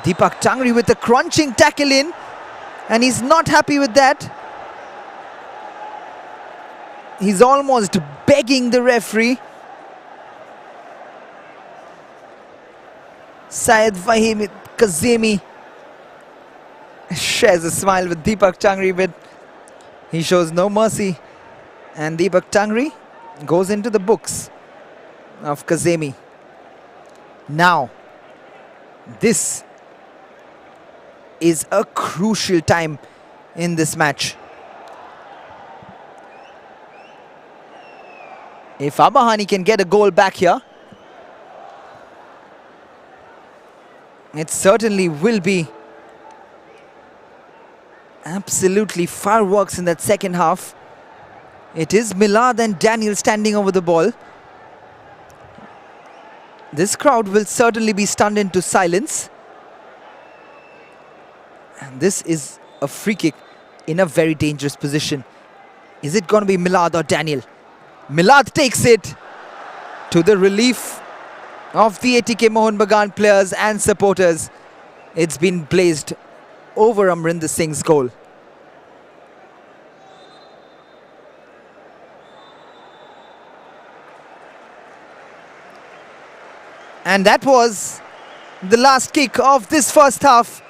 Deepak Tangri with a crunching tackle in, and he's not happy with that. He's almost begging the referee. Syed Fahim Kazemi shares a smile with Deepak Tangri, but he shows no mercy. And Deepak Tangri goes into the books of Kazemi. Now, this is a crucial time in this match. If Abahani can get a goal back here, it certainly will be absolutely fireworks in that second half. It is Milad and Daniel standing over the ball. This crowd will certainly be stunned into silence. And this is a free kick in a very dangerous position. Is it going to be Milad or Daniel? Milad takes it, to the relief of the ATK Mohun Bagan players and supporters. It's been blazed over Amrinder Singh's goal. And that was the last kick of this first half.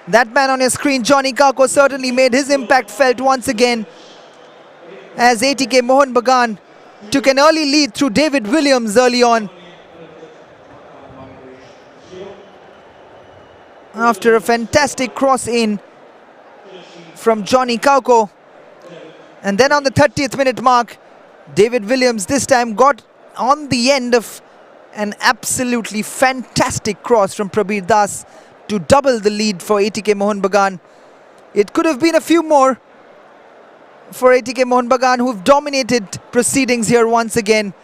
That man on your screen, Johnny Kauko, certainly made his impact felt once again as ATK Mohun Bagan took an early lead through David Williams early on. After a fantastic cross in from Johnny Kauko. And then on the 30th minute mark, David Williams this time got on the end of an absolutely fantastic cross from Prabir Das to double the lead for ATK Mohun Bagan. It could have been a few more for ATK Mohun Bagan, who've dominated proceedings here once again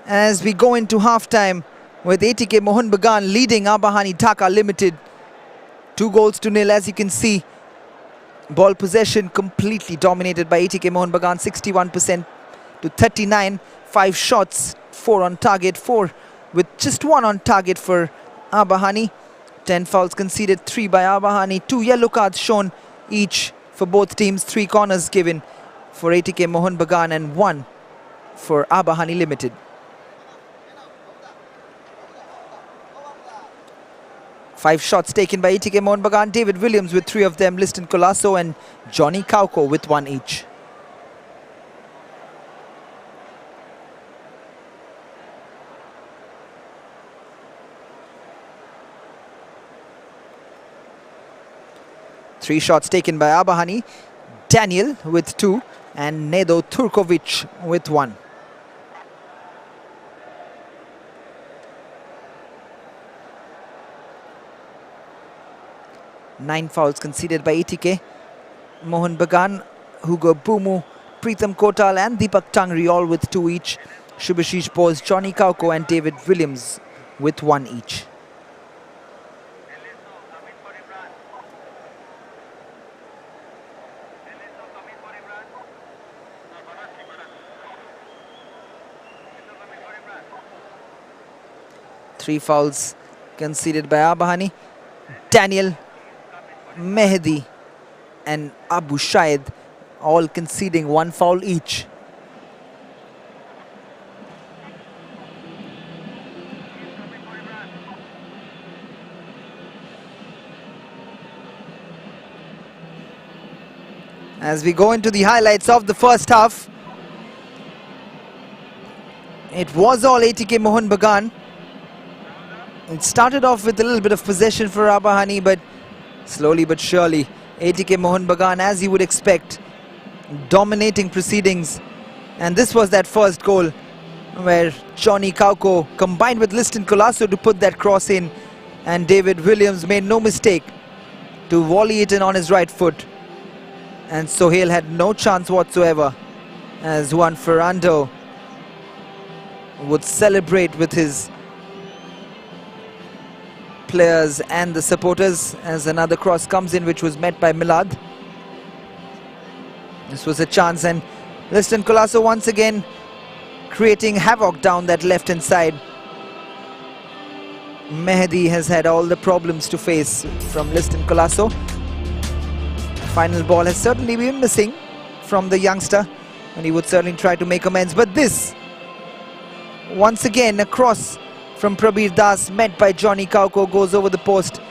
as we go into half-time with ATK Mohun Bagan leading Abahani Dhaka Limited 2-0 as you can see. Ball possession completely dominated by ATK Mohun Bagan, 61% to 39. 5 shots, 4 on target, 4 with just 1 on target for Abahani. 10 fouls conceded, 3 by Abahani, 2 yellow cards shown each for both teams, 3 corners given for ATK Mohun Bagan and 1 for Abahani Limited. 5 shots taken by ATK Mohun Bagan, David Williams with 3 of them, Liston Colasso and Johnny Kauko with 1 each. Three shots taken by Abahani, Daniel with 2 and Nedo Turkovic with 1. Nine fouls conceded by ATK Mohun Bagan, Hugo Bumu, Pritham Kotal and Deepak Tangri all with 2 each. Shubhashish Bose, Johnny Kauko and David Williams with 1 each. Three fouls conceded by Abahani, Daniel, Mehdi and Abu Shahid all conceding 1 foul each. As we go into the highlights of the first half, it was all ATK Mohun Bagan. It started off with a little bit of possession for Abahani, but slowly but surely ATK Mohun Bagan, as you would expect, dominating proceedings. And this was that first goal where Johnny Kauko combined with Liston Colasso to put that cross in, and David Williams made no mistake to volley it in on his right foot. And Sohail had no chance whatsoever as Juan Ferrando would celebrate with his players and the supporters as another cross comes in, which was met by Milad. This was a chance, and Liston Colasso once again creating havoc down that left hand side. Mehdi has had all the problems to face from Liston Colasso. Final ball has certainly been missing from the youngster, and he would certainly try to make amends, but this once again a cross from Prabir Das met by Johnny Kauko goes over the post.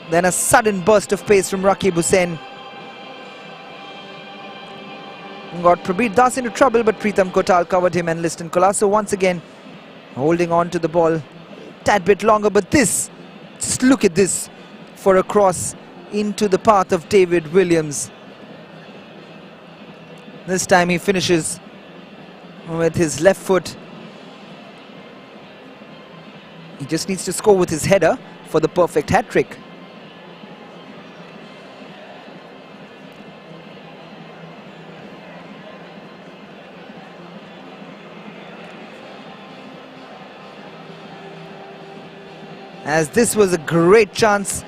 Then a sudden burst of pace from Rakib Hussain got Prabir Das into trouble, but Pritham Kotal covered him, and Liston Colasso once again holding on to the ball tad bit longer. But this, just look at this, for a cross into the path of David Williams. This time he finishes with his left foot. He just needs to score with his header for the perfect hat-trick. As this was a great chance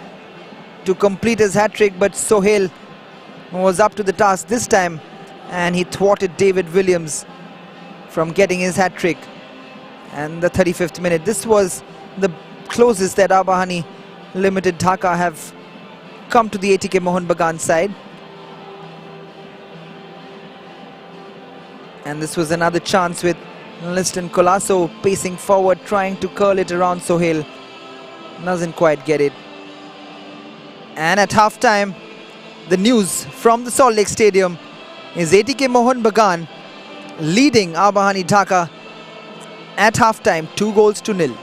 to complete his hat-trick, but Sohail was up to the task this time and he thwarted David Williams from getting his hat-trick. And the 35th minute, this was the closest that Abahani Limited Dhaka have come to the ATK Mohun Bagan side. And this was another chance with Liston Colasso pacing forward, trying to curl it around Sohail. Doesn't quite get it. And at halftime, the news from the Salt Lake Stadium is ATK Mohun Bagan leading Abahani Dhaka at halftime 2-0.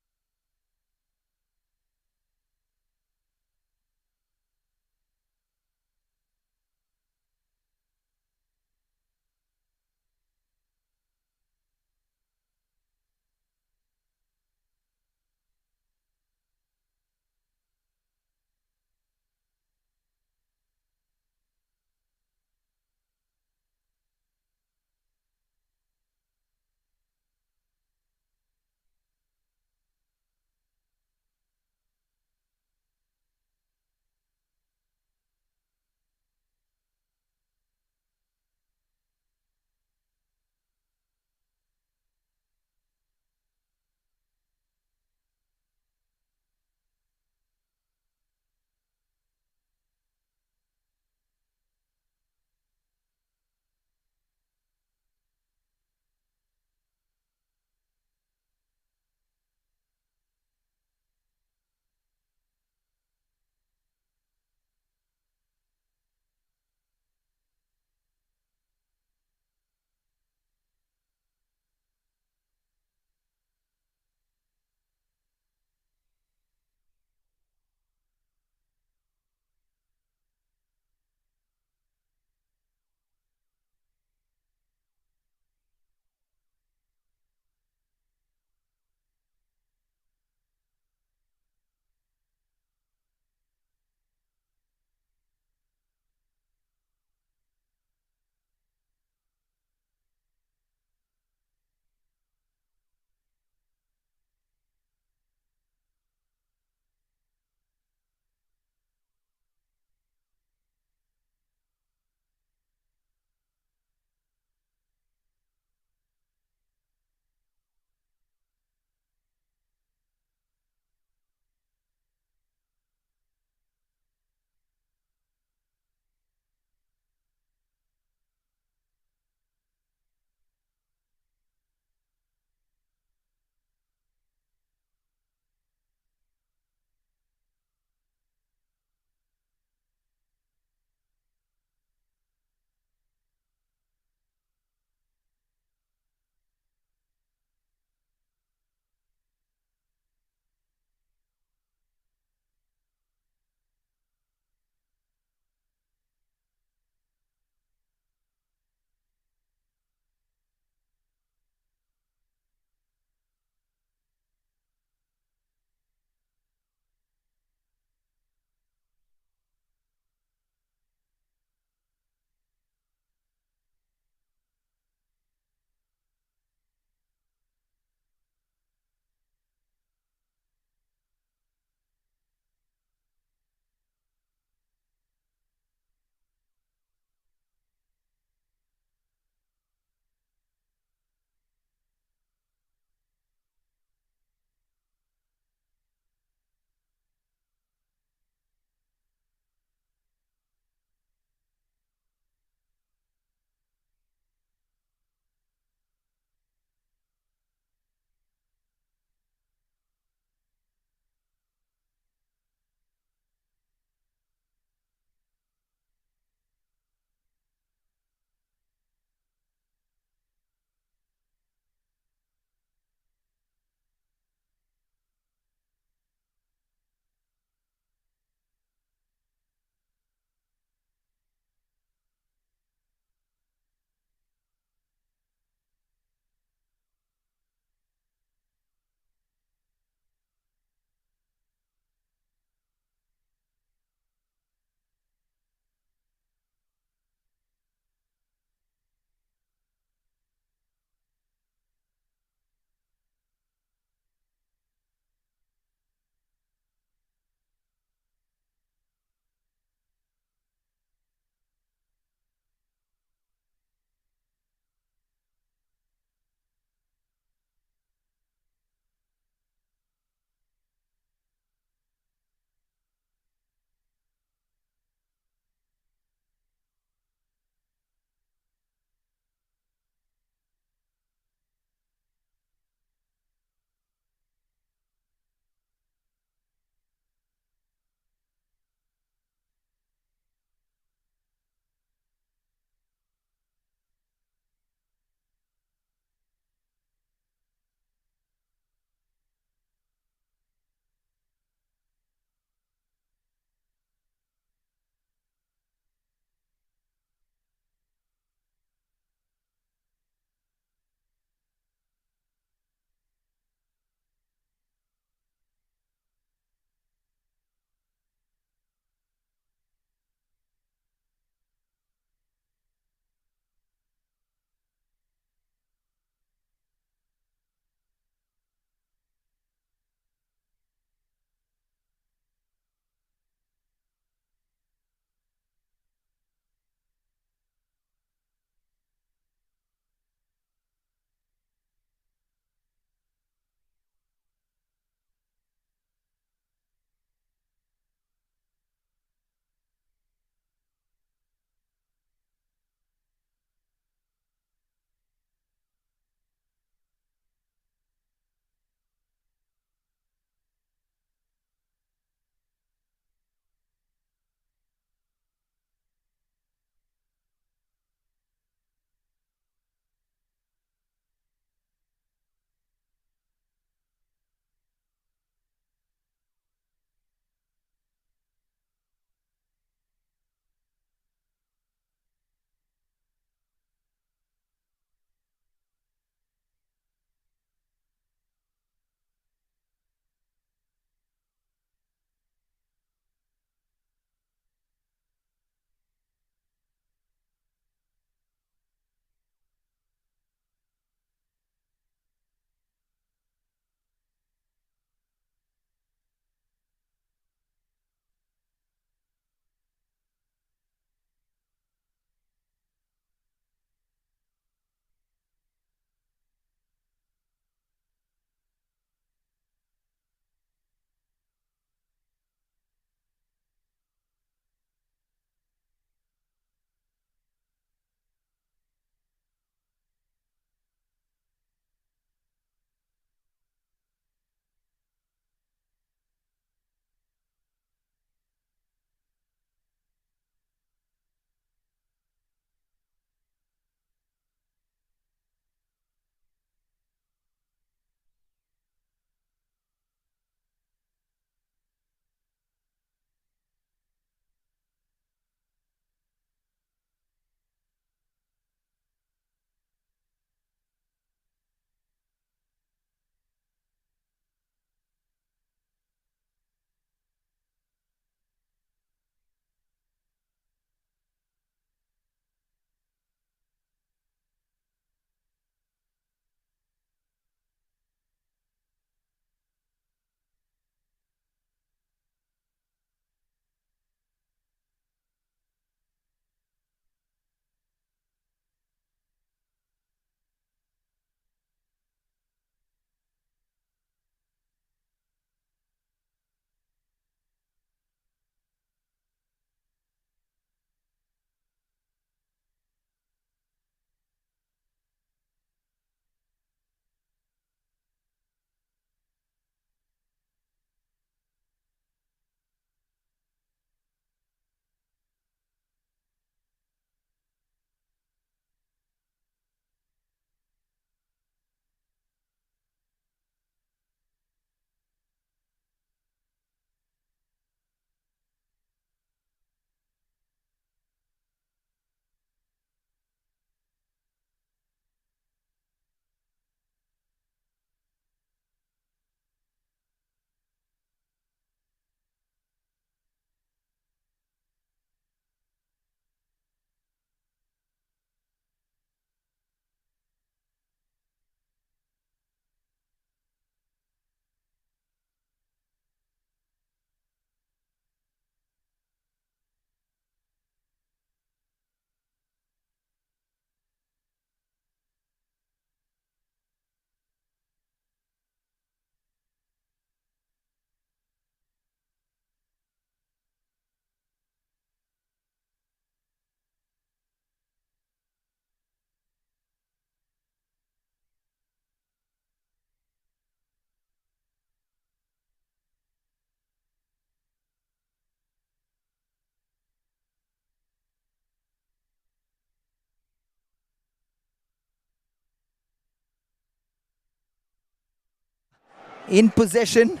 in possession.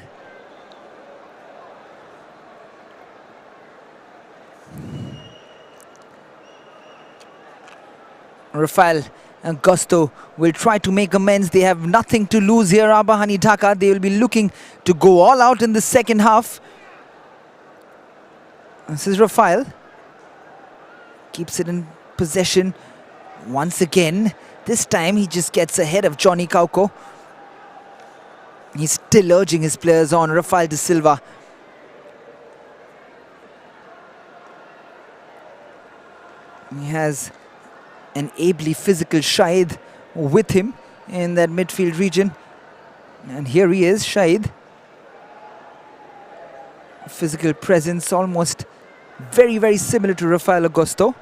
Rafael Gusto will try to make amends. They have nothing to lose here. Abahani Dhaka, they will be looking to go all out in the second half. This is Rafael. Keeps it in possession once again. This time he just gets ahead of Johnny Kauko. He's still urging his players on. Rafael de Silva. He has an ably physical Shahid with him in that midfield region. And here he is, Shahid. Physical presence almost very, very similar to Rafael Augusto.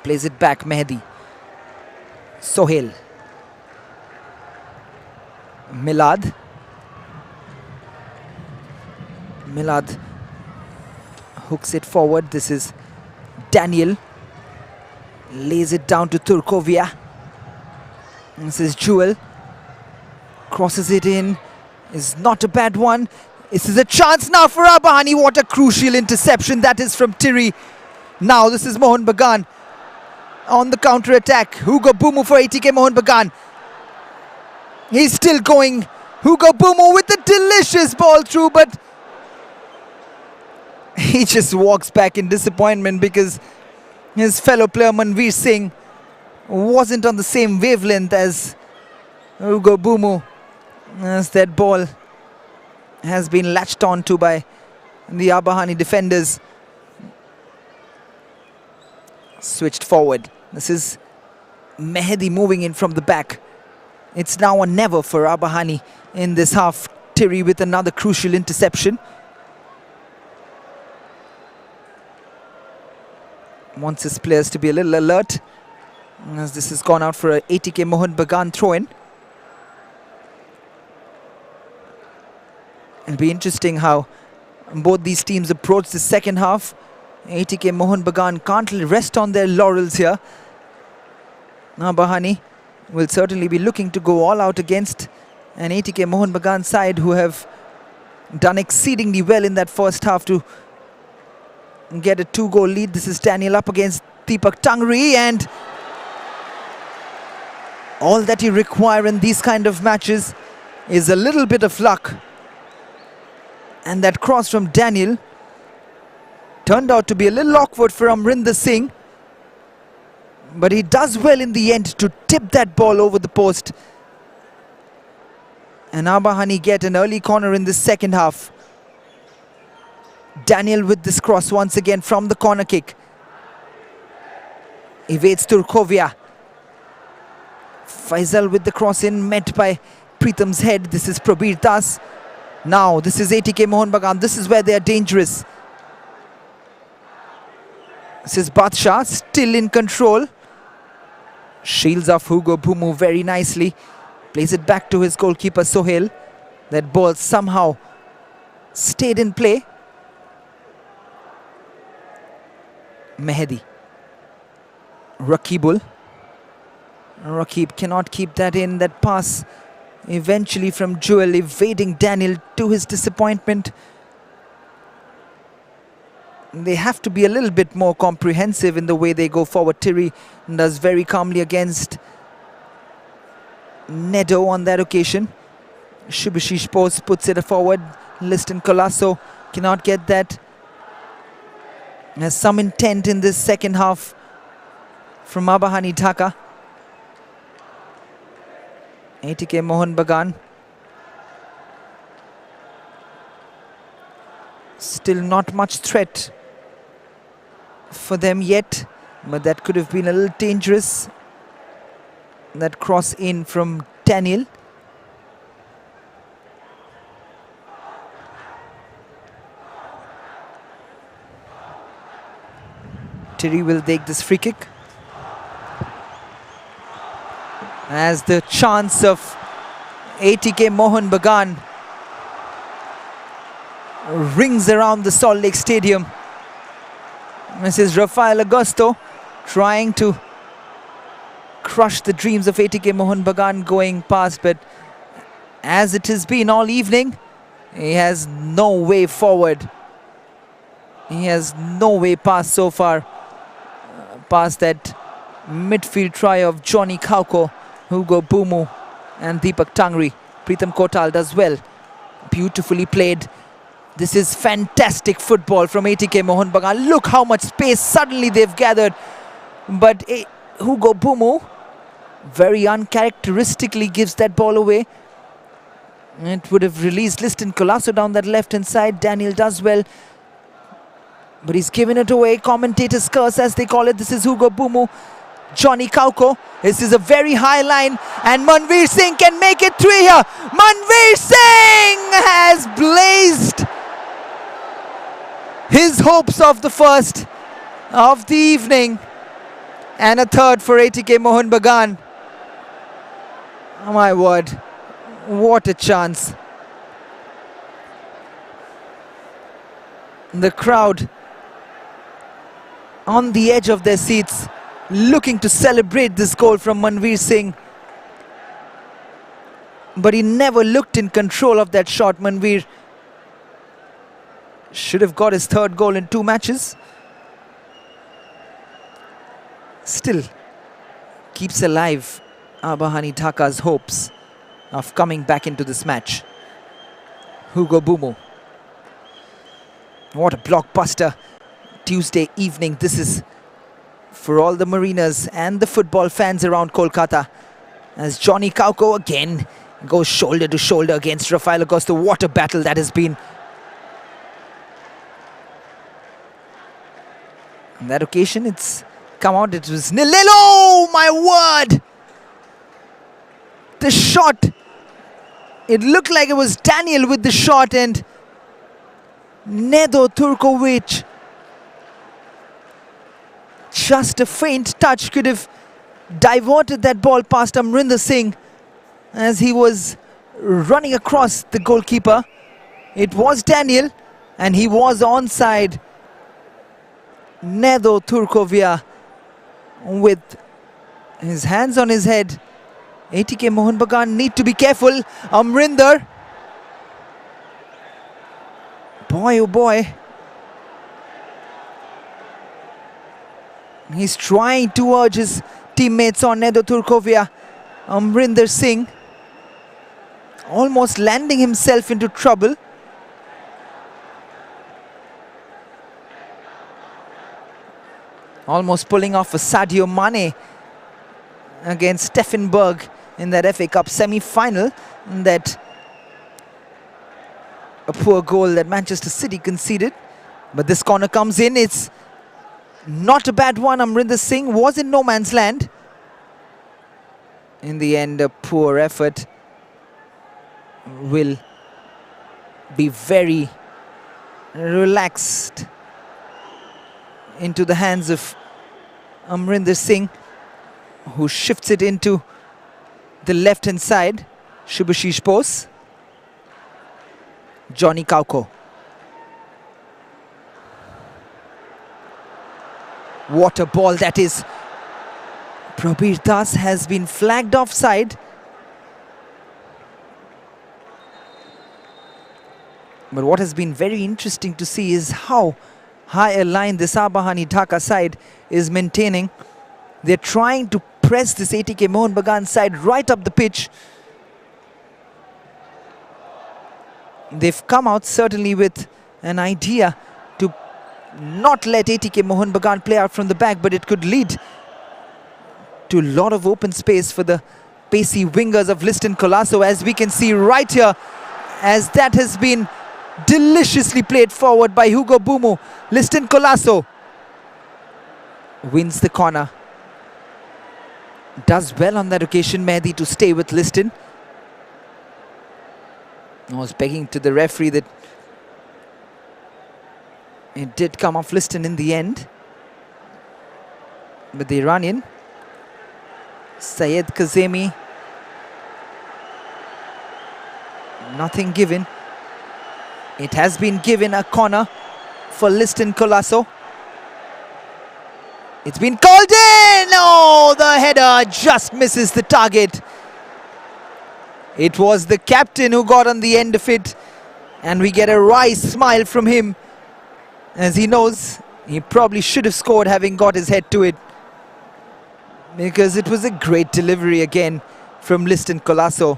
Plays it back, Mehdi. Sohail. Milad. Milad hooks it forward. This is Daniel. Lays it down to Turkovia. This is Jewel. Crosses it in. Is not a bad one. This is a chance now for Abahani. What a crucial interception that is from Tiri. Now this is Mohun Bagan on the counter attack. Hugo Bumu for ATK Mohun Bagan. He's still going. Hugo Bumu with a delicious ball through, but he just walks back in disappointment because his fellow player Manveer Singh wasn't on the same wavelength as Hugo Bumu, as that ball has been latched onto by the Abahani defenders. Switched forward. This is Mehdi moving in from the back. It's now or never for Abahani in this half. Tiri with another crucial interception. Wants his players to be a little alert, as this has gone out for a ATK Mohun Bagan throw-in. It'll be interesting how both these teams approach the second half. ATK Mohun Bagan can't rest on their laurels here. Abahani will certainly be looking to go all out against an ATK Mohun Bagan side who have done exceedingly well in that first half to get a 2-goal lead. This is Daniel up against Deepak Tangri, and all that you require in these kind of matches is a little bit of luck. And that cross from Daniel turned out to be a little awkward for Amrinder Singh, but he does well in the end to tip that ball over the post. And Abahani get an early corner in the second half. Daniel with this cross once again from the corner kick. Evades Turkovia. Faisal with the cross in, met by Pritam's head. This is Prabir Das. Now this is ATK Mohun Bagan. This is where they are dangerous. This is Badshah still in control. Shields off Hugo Bumu very nicely. Plays it back to his goalkeeper Sohail. That ball somehow stayed in play. Mehdi. Rakibul. Rakib cannot keep that in. That pass eventually from Jewel, evading Daniel to his disappointment. They have to be a little bit more comprehensive in the way they go forward. Tiri does very calmly against Nedo on that occasion. Shubhashish Bose puts it forward. Liston Colasso cannot get that. Has some intent in this second half from Abahani Dhaka. ATK Mohun Bagan still not much threat for them yet, but that could have been a little dangerous. That cross in from Daniel. Tiri will take this free kick, as the chance of ATK Mohun Bagan rings around the Salt Lake Stadium. This is Rafael Augusto trying to crush the dreams of ATK Mohun Bagan going past, but as it has been all evening, he has no way forward. He has no way past so far, past that midfield try of Johnny Kauko, Hugo Bumu and Deepak Tangri. Pritam Kotal does well. Beautifully played. This is fantastic football from ATK Mohun Bagan. Look how much space suddenly they've gathered. But Hugo Bumu very uncharacteristically gives that ball away. It would have released Liston Colasso down that left-hand side. Daniel does well, but he's given it away. Commentator's curse, as they call it. This is Hugo Bumu. Johnny Kauko. This is a very high line, and Manveer Singh can make it 3 here. Manveer Singh has blazed his hopes of the first of the evening, and a third for ATK Mohun Bagan. Oh my word, what a chance. The crowd on the edge of their seats, looking to celebrate this goal from Manveer Singh. But he never looked in control of that shot. Manveer should have got his third goal in 2 matches. Still keeps alive Abahani Dhaka's hopes of coming back into this match. Hugo Bumu. What a blockbuster Tuesday evening this is for all the Mariners and the football fans around Kolkata, as Johnny Kauko again goes shoulder to shoulder against Rafael Augusto. What a battle that has been. On that occasion, it's come out, it was 0-0. Oh my word! The shot, it looked like it was Daniel with the shot, and Nedo Turkovic, just a faint touch could have diverted that ball past Amrinder Singh as he was running across the goalkeeper. It was Daniel, and he was onside. Nedo Turkovia with his hands on his head. ATK Mohun Bagan need to be careful. Amrinder. Boy, oh boy. He's trying to urge his teammates on. Nedo Turkovia. Amrinder Singh almost landing himself into trouble. Almost pulling off a Sadio Mane against Stefan Berg in that FA Cup semi-final. That a poor goal that Manchester City conceded. But this corner comes in. It's not a bad one. Amrinder Singh was in no man's land. In the end, a poor effort will be very relaxed into the hands of Amrinder Singh, who shifts it into the left-hand side. Shubhashish Bose. Johnny Kauko. What a ball that is. Prabir Das has been flagged offside. But what has been very interesting to see is how high a line this Abahani Dhaka side is maintaining. They're trying to press this ATK Mohun Bagan side right up the pitch. They've come out certainly with an idea to not let ATK Mohun Bagan play out from the back, but it could lead to a lot of open space for the pacey wingers of Liston Colasso, as we can see right here, as that has been deliciously played forward by Hugo Bumu. Liston Colasso wins the corner. Does well on that occasion, Mehdi, to stay with Liston. I was begging to the referee that it did come off Liston in the end. But the Iranian, Sayed Kazemi, nothing given. It has been given a corner for Liston Colasso. It's been called in! Oh, the header just misses the target. It was the captain who got on the end of it, and we get a wry smile from him as he knows he probably should have scored having got his head to it, because it was a great delivery again from Liston Colasso.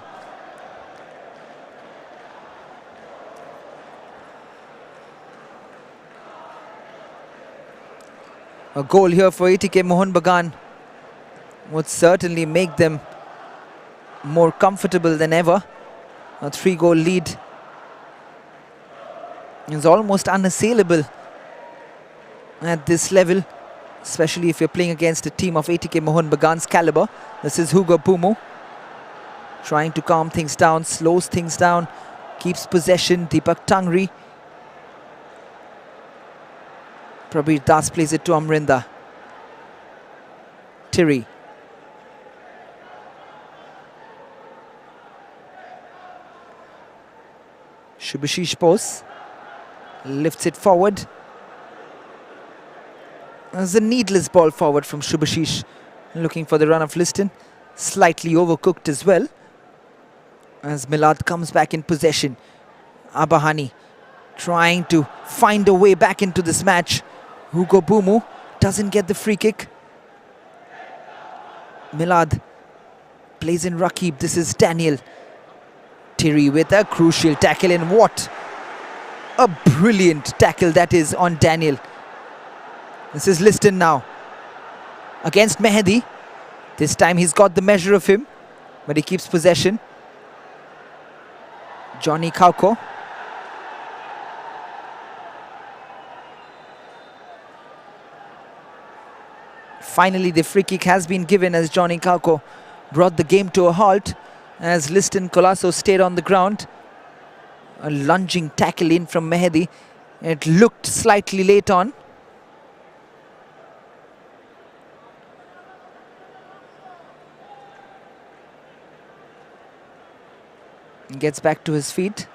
A goal here for ATK Mohun Bagan would certainly make them more comfortable than ever. A 3-goal lead is almost unassailable at this level, especially if you're playing against a team of ATK Mohun Bagan's caliber. This is Hugo Bumo trying to calm things down, slows things down, keeps possession. Deepak Tangri. Prabir Das plays it to Amrinda. Tiri. Shubhashish Bose lifts it forward. There's a needless ball forward from Shubhashish, looking for the run of Liston. Slightly overcooked as well, as Milad comes back in possession. Abahani trying to find a way back into this match. Hugo Bumu doesn't get the free kick. Milad plays in Rakib. This is Daniel. Tiri with a crucial tackle, and what a brilliant tackle that is on Daniel. This is Liston now against Mehdi. This time he's got the measure of him, but he keeps possession. Johnny Kauko. Finally, the free kick has been given as Johnny Kauko brought the game to a halt as Liston Colasso stayed on the ground. A lunging tackle in from Mehdi. It looked slightly late on. Gets back to his feet.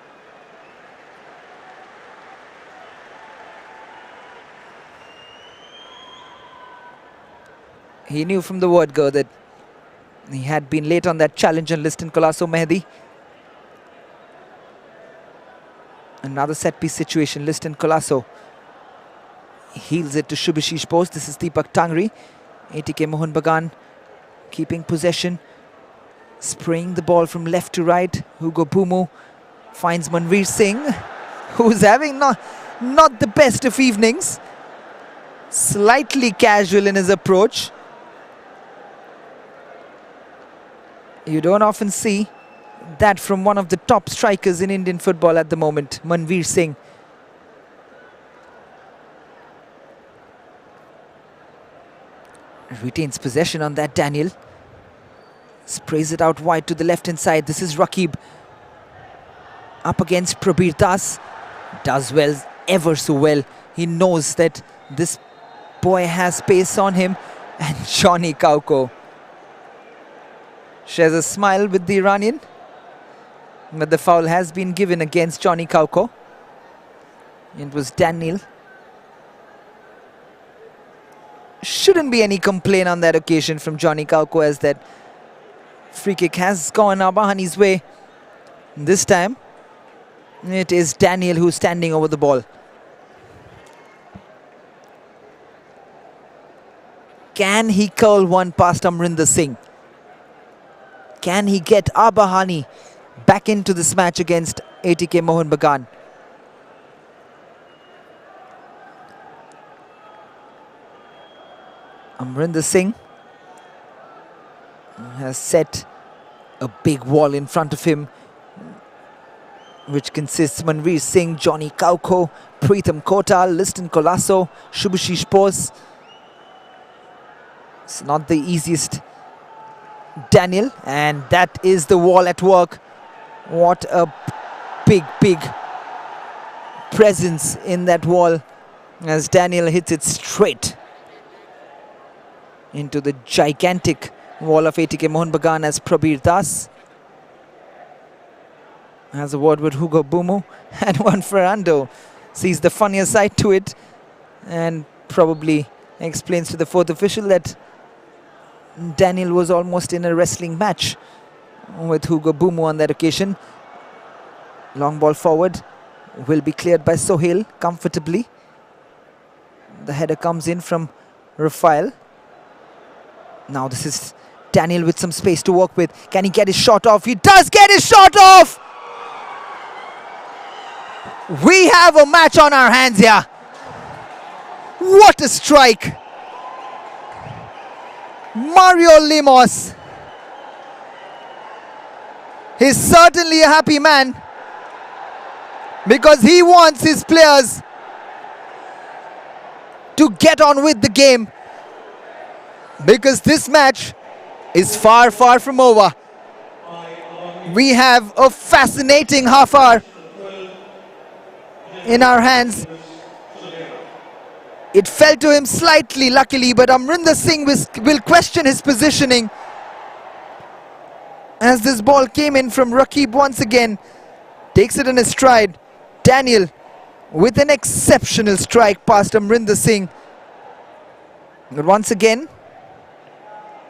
He knew from the word go that he had been late on that challenge on Liston Colasso. Mehdi. Another set piece situation. Liston Colasso heels it to Shubhashish Bose. This is Deepak Tangri. ATK Mohun Bagan keeping possession. Spraying the ball from left to right. Hugo Bumu finds Manveer Singh, who's having not the best of evenings. Slightly casual in his approach. You don't often see that from one of the top strikers in Indian football at the moment, Manveer Singh. Retains possession on that, Daniel. Sprays it out wide to the left-hand side. This is Rakib. Up against Prabir Das. Does well, ever so well. He knows that this boy has pace on him. And Johnny Kauko shares a smile with the Iranian. But the foul has been given against Johnny Kauko. It was Daniel. Shouldn't be any complaint on that occasion from Johnny Kauko, as that free kick has gone Abahani's way. This time it is Daniel who's standing over the ball. Can he curl one past Amrinder Singh? Can he get Abahani back into this match against ATK Mohun Bagan? Amrinder Singh has set a big wall in front of him, which consists Manveer Singh, Johnny Kauko, Pritham Kotal, Liston Colasso, Shubhashish Bose. It's not the easiest, Daniel, and that is the wall at work. What a big presence in that wall, as Daniel hits it straight into the gigantic wall of ATK Mohun Bagan, as Prabir Das has a word with Hugo Bumu, and Juan Ferrando sees the funnier side to it and probably explains to the fourth official that Daniel was almost in a wrestling match with Hugo Bumu on that occasion. Long ball forward will be cleared by Sohail comfortably. The header comes in from Rafael. Now this is Daniel with some space to work with. Can he get his shot off? He does get his shot off! We have a match on our hands here. What a strike! Mario Limos. He's certainly a happy man because he wants his players to get on with the game, because this match is far, far from over. We have a fascinating half hour in our hands. It fell to him slightly, luckily, but Amrinder Singh will question his positioning as this ball came in from Rakib once again. Takes it in his stride. Daniel with an exceptional strike past Amrinder Singh. But once again,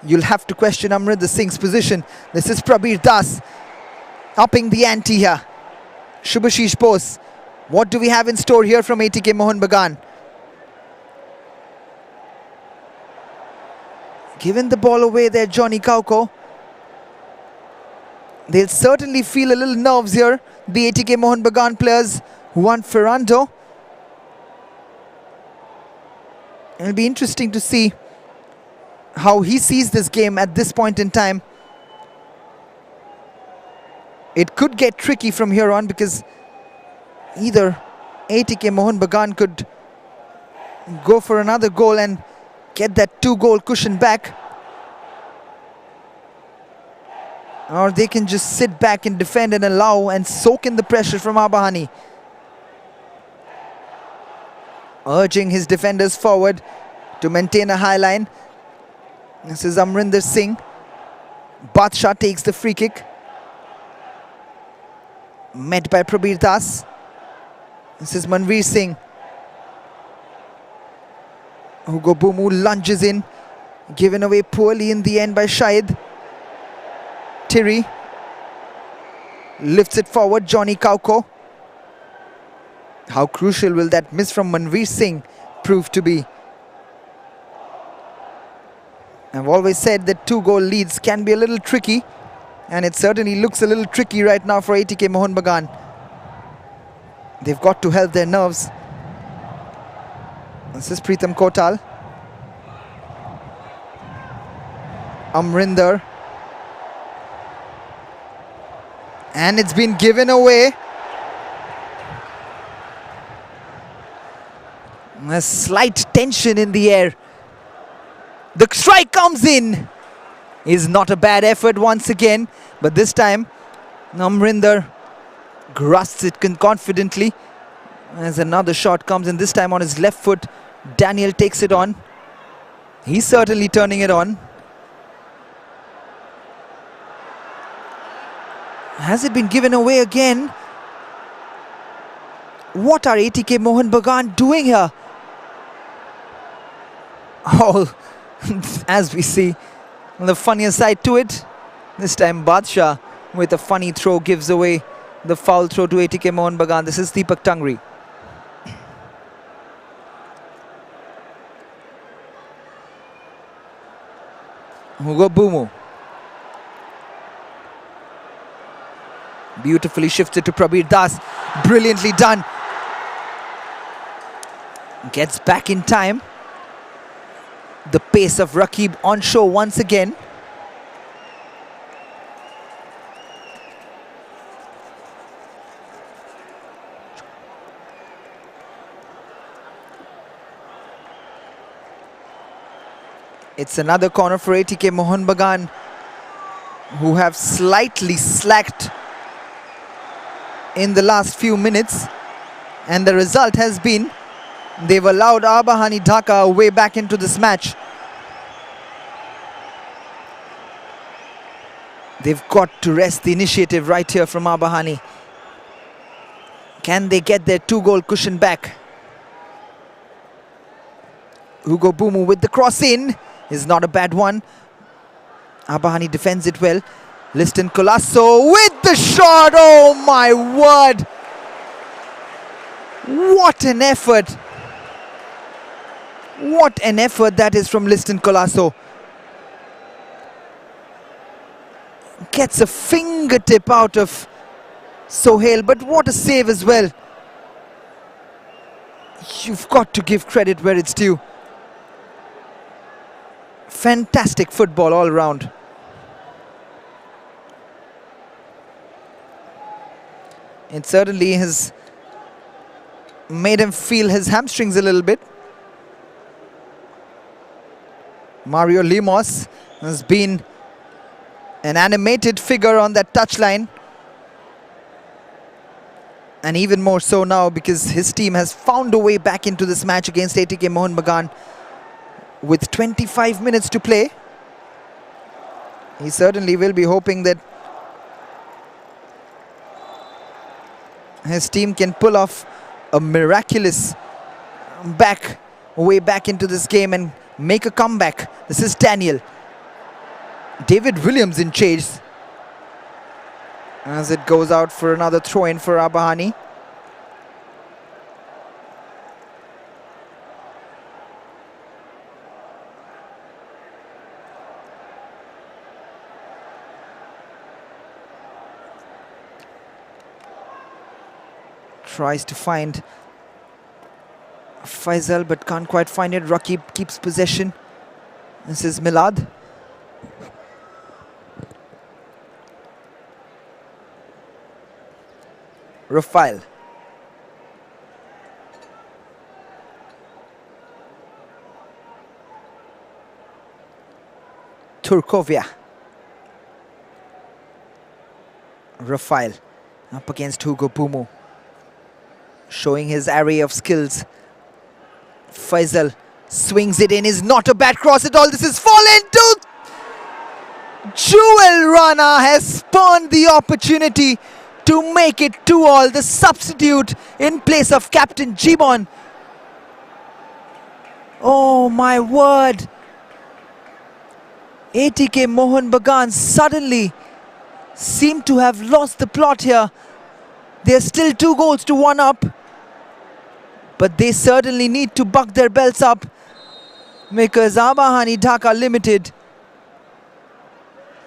you'll have to question Amrinder Singh's position. This is Prabir Das upping the ante here. Shubhashish Bose. What do we have in store here from ATK Mohun Bagan? Giving the ball away there, Johnny Kauko. They'll certainly feel a little nerves here, the ATK Mohun Bagan players. Juan Ferrando. It'll be interesting to see how he sees this game at this point in time. It could get tricky from here on, because either ATK Mohun Bagan could go for another goal and get that 2-goal cushion back, or they can just sit back and defend and allow and soak in the pressure from Abahani. Urging his defenders forward to maintain a high line. This is Amrinder Singh. Badshah takes the free kick. Met by Prabir Das. This is Manveer Singh. Hugo Bumu lunges in. Given away poorly in the end by Shahid. Tiri lifts it forward. Johnny Kauko. How crucial will that miss from Manveer Singh prove to be? I've always said that 2-goal leads can be a little tricky, and it certainly looks a little tricky right now for ATK Mohun Bagan. They've got to help their nerves. This is Pritham Kotal. Amrinder. And it's been given away. A slight tension in the air. The strike comes in. Is not a bad effort once again, but this time Amrinder grasps it confidently as another shot comes in, this time on his left foot. Daniel takes it on. He's certainly turning it on. Has it been given away again? What are ATK Mohun Bagan doing here? Oh, as we see, the funnier side to it. This time Badshah with a funny throw gives away the foul throw to ATK Mohun Bagan. This is Deepak Tangri. Hugo Bumu. Beautifully shifted to Prabir Das. Brilliantly done. Gets back in time. The pace of Rakib on show once again. It's another corner for ATK Mohun Bagan, who have slightly slacked in the last few minutes, and the result has been they've allowed Abahani Dhaka way back into this match. They've got to wrest the initiative right here from Abahani. Can they get their 2-goal cushion back? Hugo Bumu with the cross in is not a bad one. Abahani defends it well. Liston Colasso with the shot. Oh my word! What an effort! What an effort that is from Liston Colasso. Gets a fingertip out of Sohail, but what a save as well. You've got to give credit where it's due. Fantastic football all round. It certainly has made him feel his hamstrings a little bit. Mario Limos has been an animated figure on that touchline. And even more so now because his team has found a way back into this match against ATK Mohun Bagan with 25 minutes to play. He certainly will be hoping that his team can pull off a miraculous way back into this game and make a comeback. This is Daniel. David Williams in chase as it goes out for another throw-in for Abahani. Tries to find Faisal but can't quite find it. Rakib keeps possession. This is Milad. Rafael. Turkovia. Rafael up against Hugo Bumu, showing his array of skills. Faisal swings it in, is not a bad cross at all. This is fallen to Jewel Rana, has spawned the opportunity to make it 2-all. The substitute in place of Captain Jimon. Oh my word. ATK Mohun Bagan suddenly seem to have lost the plot here. There's still 2 goals to 1 up. But they certainly need to buck their belts up because Abahani Dhaka Limited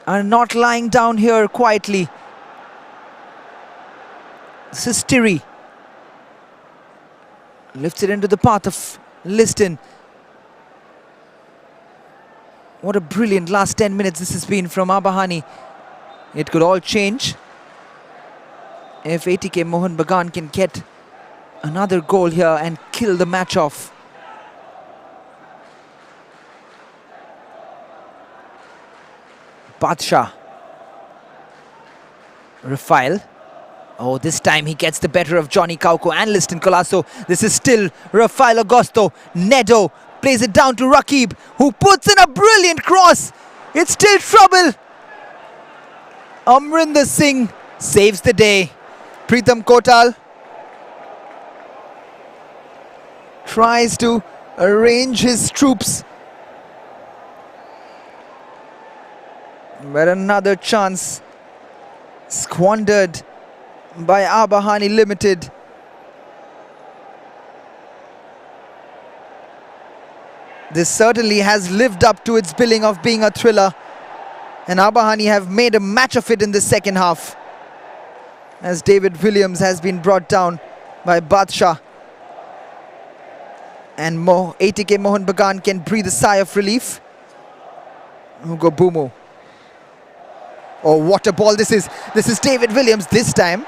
are not lying down here quietly. This is Tiri. Lifts it into the path of Liston. What a brilliant last 10 minutes this has been from Abahani. It could all change if ATK Mohun Bagan can get another goal here and kill the match off. Badshah. Rafael. Oh, this time he gets the better of Johnny Kauko and Liston Colasso. This is still Rafael Agosto. Nedo plays it down to Rakib, who puts in a brilliant cross. It's still trouble. Amrinder Singh saves the day. Pritham Kotal tries to arrange his troops. But another chance squandered by Abahani Limited. This certainly has lived up to its billing of being a thriller, and Abahani have made a match of it in the second half, as David Williams has been brought down by Badshah, and ATK Mohun Bagan can breathe a sigh of relief. Hugo Bumu. Oh, what a ball this is. This is David Williams this time.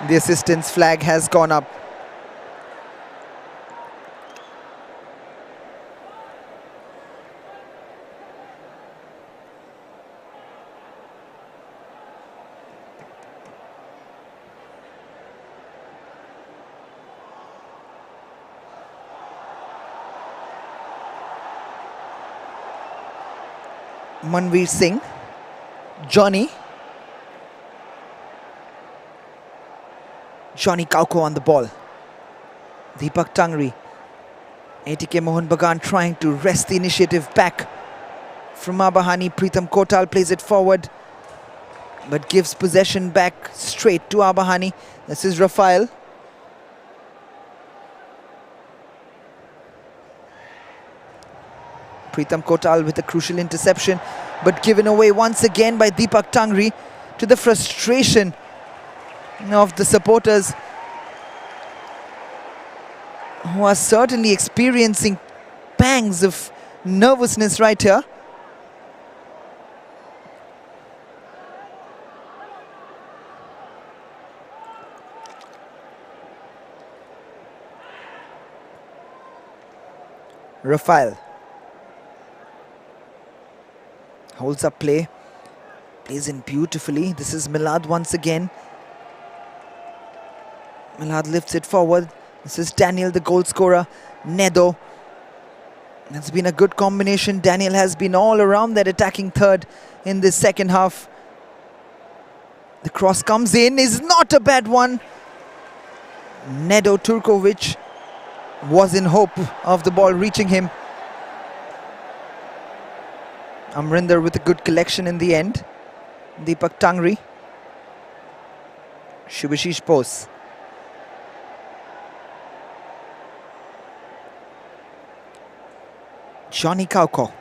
The assistance flag has gone up. Manveer Singh. Johnny Kauko on the ball. Deepak Tangri. ATK Mohun Bagan trying to wrest the initiative back from Abahani. Pritam Kotal plays it forward, but gives possession back straight to Abahani. This is Rafael. Pritam Kotal with a crucial interception, but given away once again by Deepak Tangri, to the frustration of the supporters, who are certainly experiencing pangs of nervousness right here. Rafael holds up play, plays in beautifully. This is Milad once again. Milad lifts it forward. This is Daniel, the goal scorer. Nedo. It's been a good combination. Daniel has been all around that attacking third in this second half. The cross comes in, is not a bad one. Nedo Turkovic was in hope of the ball reaching him. Amrinder with a good collection in the end. Deepak Tangri. Shubhashish Bose. Johnny Kauko.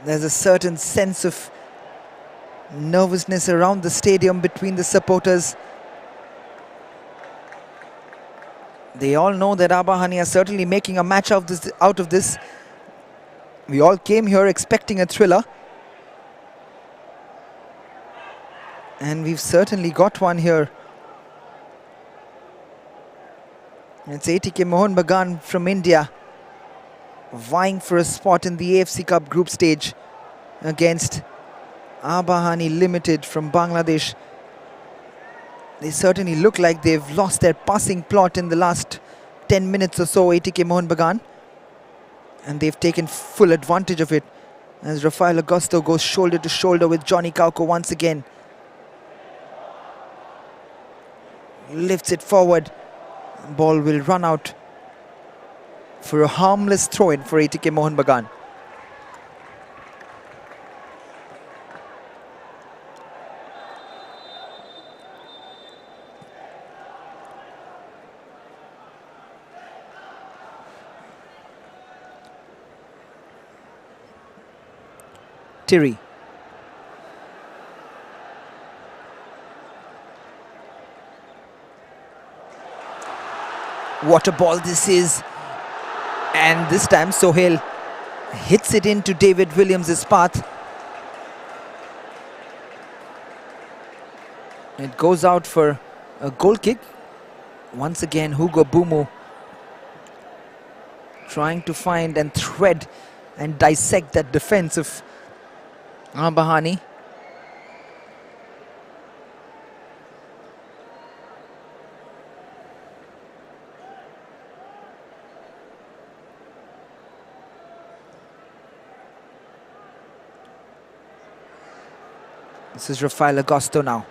There's a certain sense of nervousness around the stadium between the supporters. They all know that Abahani are certainly making a match out of this. We all came here expecting a thriller, and we've certainly got one here. It's ATK Mohun Bagan from India vying for a spot in the AFC Cup group stage against Abahani Limited from Bangladesh. They certainly look like they've lost their passing plot in the last 10 minutes or so, ATK Mohun Bagan. And they've taken full advantage of it as Rafael Augusto goes shoulder to shoulder with Johnny Kauko once again. Lifts it forward. Ball will run out for a harmless throw-in for ATK Mohun Bagan. Tiri. What a ball this is. And this time Sohail hits it into David Williams' path. It goes out for a goal kick. Once again, Hugo Bumu trying to find and thread and dissect that defense of Abahani. This is Rafael Augusto now.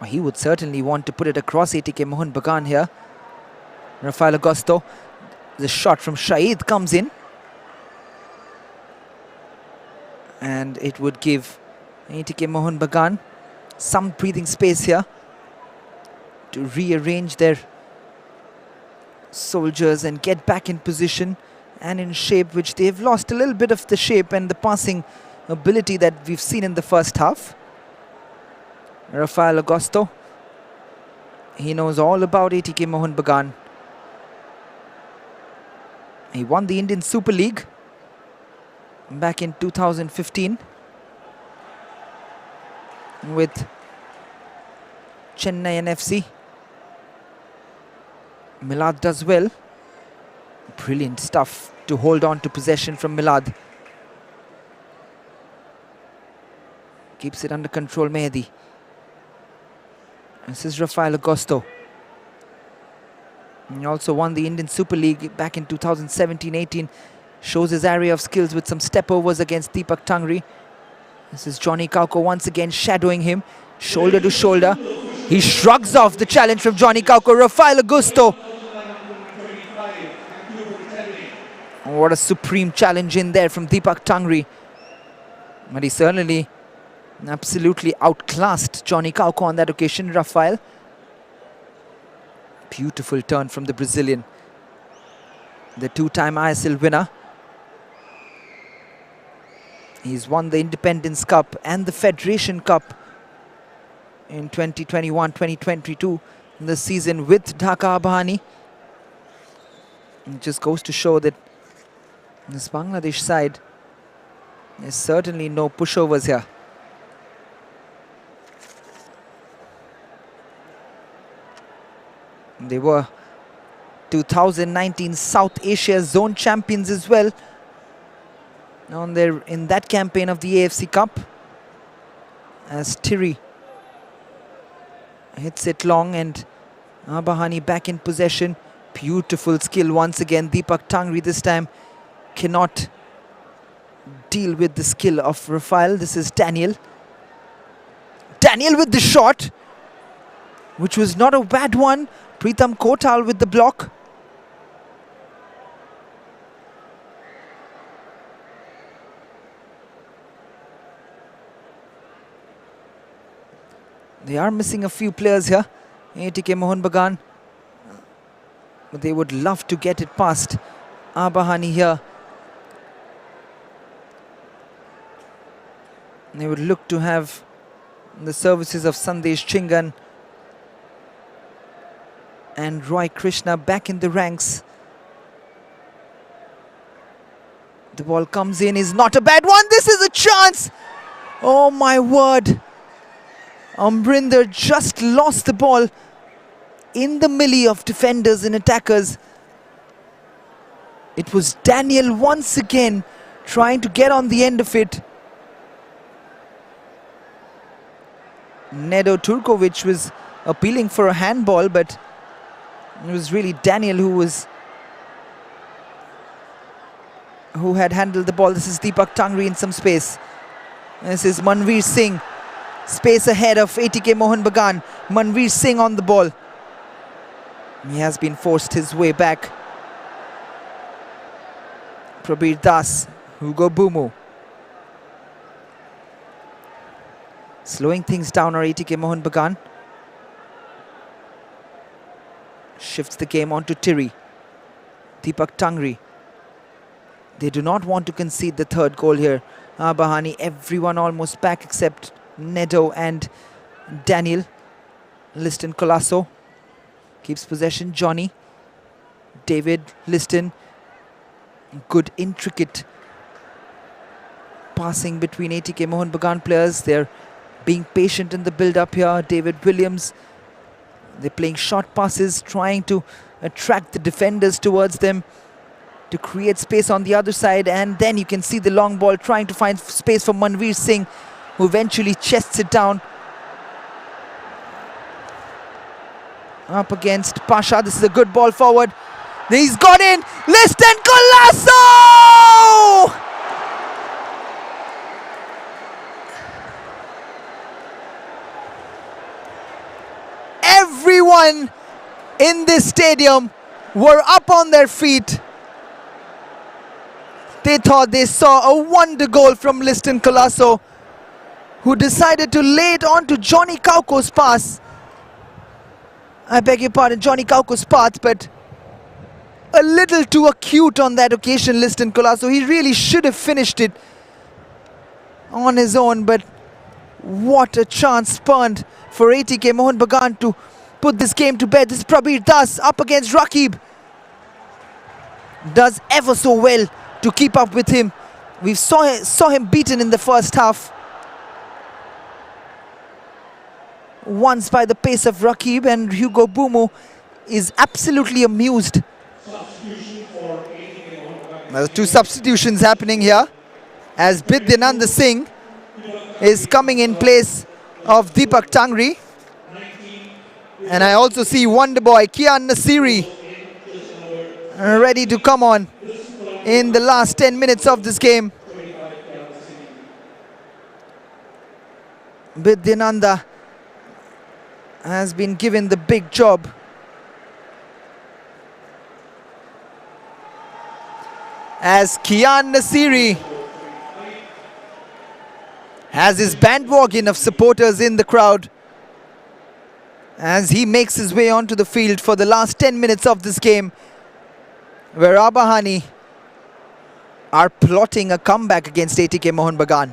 He would certainly want to put it across ATK Mohun Bagan here. Rafael Augusto. The shot from Shahid comes in. And it would give ATK Mohun Bagan some breathing space here to rearrange their soldiers and get back in position and in shape, which they've lost a little bit of the shape and the passing ability that we've seen in the first half. Rafael Augusto, he knows all about ATK Mohun Bagan. He won the Indian Super League back in 2015 with Chennai NFC. Milad does well. Brilliant stuff to hold on to possession from Milad. Keeps it under control, Mehdi. This is Rafael Augusto. He also won the Indian Super League back in 2017-18. Shows his area of skills with some step overs against Deepak Tangri. This is Johnny Kauko once again shadowing him, shoulder to shoulder. He shrugs off the challenge from Johnny Kauko. Rafael Augusto. What a supreme challenge in there from Deepak Tangri. But he certainly absolutely outclassed Johnny Kauko on that occasion, Rafael. Beautiful turn from the Brazilian, the two-time ISL winner. He's won the Independence Cup and the Federation Cup in 2021-2022 this season with Dhaka Abahani. It just goes to show that this Bangladesh side, there's certainly no pushovers here. They were 2019 South Asia Zone champions as well. In that campaign of the AFC Cup, as Tiri hits it long and Abahani back in possession. Beautiful skill once again. Deepak Tangri this time cannot deal with the skill of Rafael. This is Daniel. Daniel with the shot, which was not a bad one. Pritham Kotal with the block. They are missing a few players here, ATK Mohun Bagan. But they would love to get it past Abahani here. They would look to have the services of Sandesh Chingan and Roy Krishna back in the ranks. The ball comes in, is not a bad one. This is a chance. Oh my word. Amrinder just lost the ball in the melee of defenders and attackers. It was Daniel once again trying to get on the end of it. Nedo Turkovic was appealing for a handball, but it was really Daniel who had handled the ball. This is Deepak Tangri in some space. This is Manveer Singh. Space ahead of ATK Mohun Bagan. Manveer Singh on the ball. He has been forced his way back. Prabir Das, Hugo Bumu. Slowing things down are ATK Mohun Bagan. Shifts the game onto Tiri. Deepak Tangri. They do not want to concede the third goal here. Abahani, everyone almost back except Nedo and Daniel. Liston Colasso keeps possession. Johnny, David, Liston. Good intricate passing between ATK Mohun Bagan players. They're being patient in the build-up here. David Williams, they're playing short passes, trying to attract the defenders towards them to create space on the other side. And then you can see the long ball trying to find space for Manveer Singh, who eventually chests it down. Up against Pasha. This is a good ball forward. He's got in. Liston Colasso! Everyone in this stadium were up on their feet. They thought they saw a wonder goal from Liston Colasso, who decided to lay it on to Johnny Kauko's pass. I beg your pardon, Johnny Kauko's path, but a little too acute on that occasion, Liston Colasso. He really should have finished it on his own, but what a chance spurned for ATK Mohun Bagan to put this game to bed. This is Prabir Das up against Rakib. Does ever so well to keep up with him. We saw him beaten in the first half. Once by the pace of Rakib, and Hugo Bumu is absolutely amused. There's two substitutions happening here, as Bidyananda Singh is coming in place of Deepak Tangri. And I also see Wonder Boy Kian Nasiri ready to come on in the last 10 minutes of this game. Vidyananda has been given the big job. As Kian Nasiri has his bandwagon of supporters in the crowd as he makes his way onto the field for the last 10 minutes of this game, where Abahani are plotting a comeback against ATK Mohun Bagan.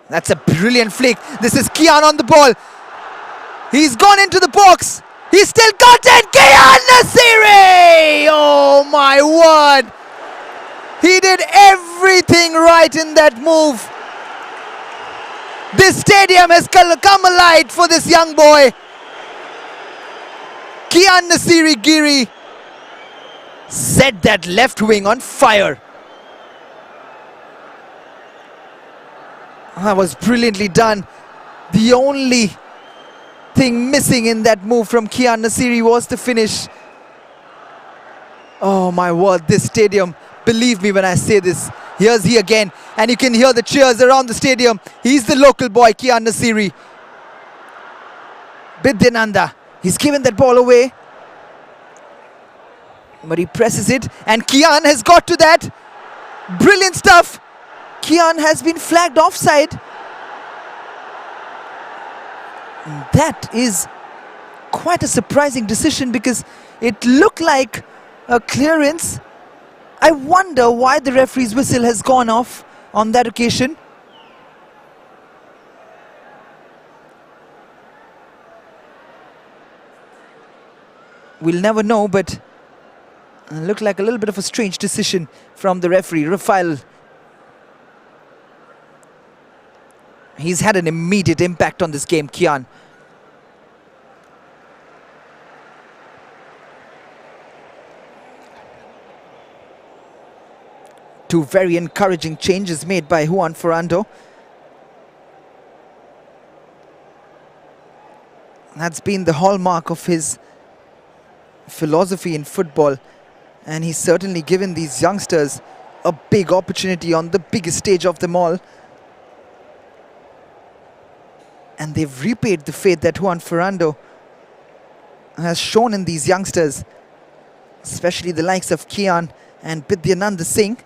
That's a brilliant flick. This is Kian on the ball. He's gone into the box. He's still got it. Kian Nasiri! Oh my word. He did everything right in that move. This stadium has come alive for this young boy. Kian Nasiri Giri set that left wing on fire. That was brilliantly done. The only thing missing in that move from Kian Nasiri was the finish. Oh my word, this stadium, believe me when I say this, here's he again, and you can hear the cheers around the stadium. He's the local boy, Kian Nasiri. Vidyananda, he's given that ball away, but he presses it, and Kian has got to that. Brilliant stuff. Kian has been flagged offside. That is quite a surprising decision because it looked like a clearance. I wonder why the referee's whistle has gone off on that occasion. We'll never know, but it looked like a little bit of a strange decision from the referee, Rafael. He's had an immediate impact on this game, Kian. Two very encouraging changes made by Juan Ferrando. That's been the hallmark of his philosophy in football. And he's certainly given these youngsters a big opportunity on the biggest stage of them all. And they've repaid the faith that Juan Ferrando has shown in these youngsters, especially the likes of Kian and Vidyananda Singh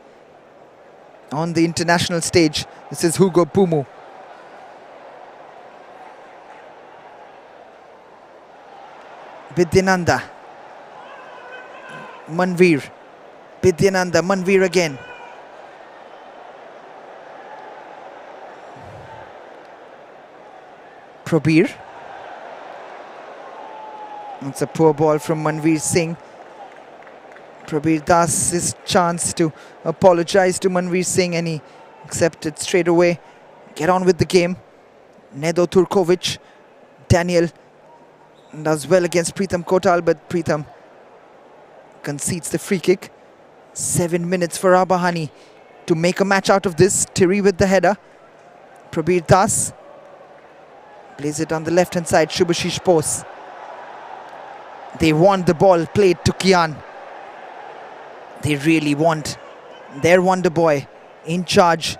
on the international stage. This is Hugo Bumu. Vidyananda. Manveer. Vidyananda, Manveer again. Prabir. It's a poor ball from Manveer Singh. Prabir Das his chance to apologize to Manveer Singh and he accepted straight away. Get on with the game. Nedo Turkovic. Daniel does well against Pritam Kotal, but Pritam concedes the free kick. 7 minutes for Abahani to make a match out of this. Tiri with the header. Prabir Das plays it on the left hand side. Shubhashish Bose. They want the ball played to Kian. They really want their wonder boy in charge.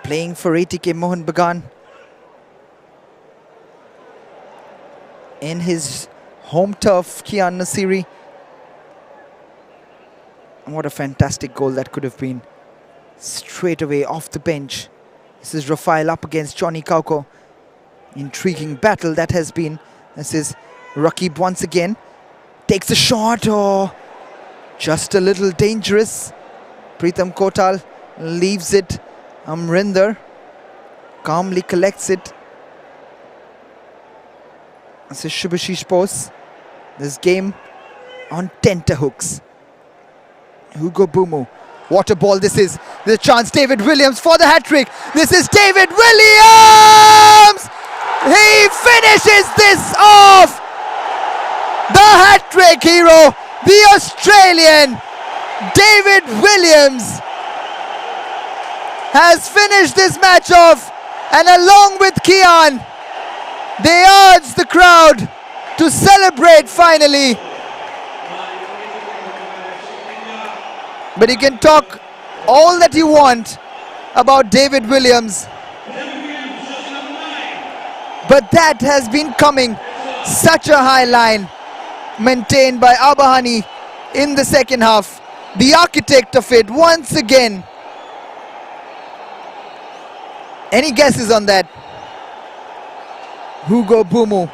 Playing for ATK Mohun Bagan in his home turf, Kian Nasiri. What a fantastic goal that could have been. Straight away off the bench. This is Rafael up against Johnny Kauko. Intriguing battle that has been. This is Rakib once again. Takes a shot. Oh, just a little dangerous. Pritam Kotal leaves it. Amrinder calmly collects it. This is Shubhashish Bose. This game on tenterhooks. Hugo Bumu. What a ball this is. The chance, David Williams for the hat-trick. This is David Williams! He finishes this off! The hat-trick hero, the Australian David Williams, has finished this match off, and along with Kian, they urge the crowd to celebrate finally. But you can talk all that you want about David Williams, but that has been coming. Such a high line maintained by Abahani in the second half. The architect of it once again. Any guesses on that? Hugo Bumu,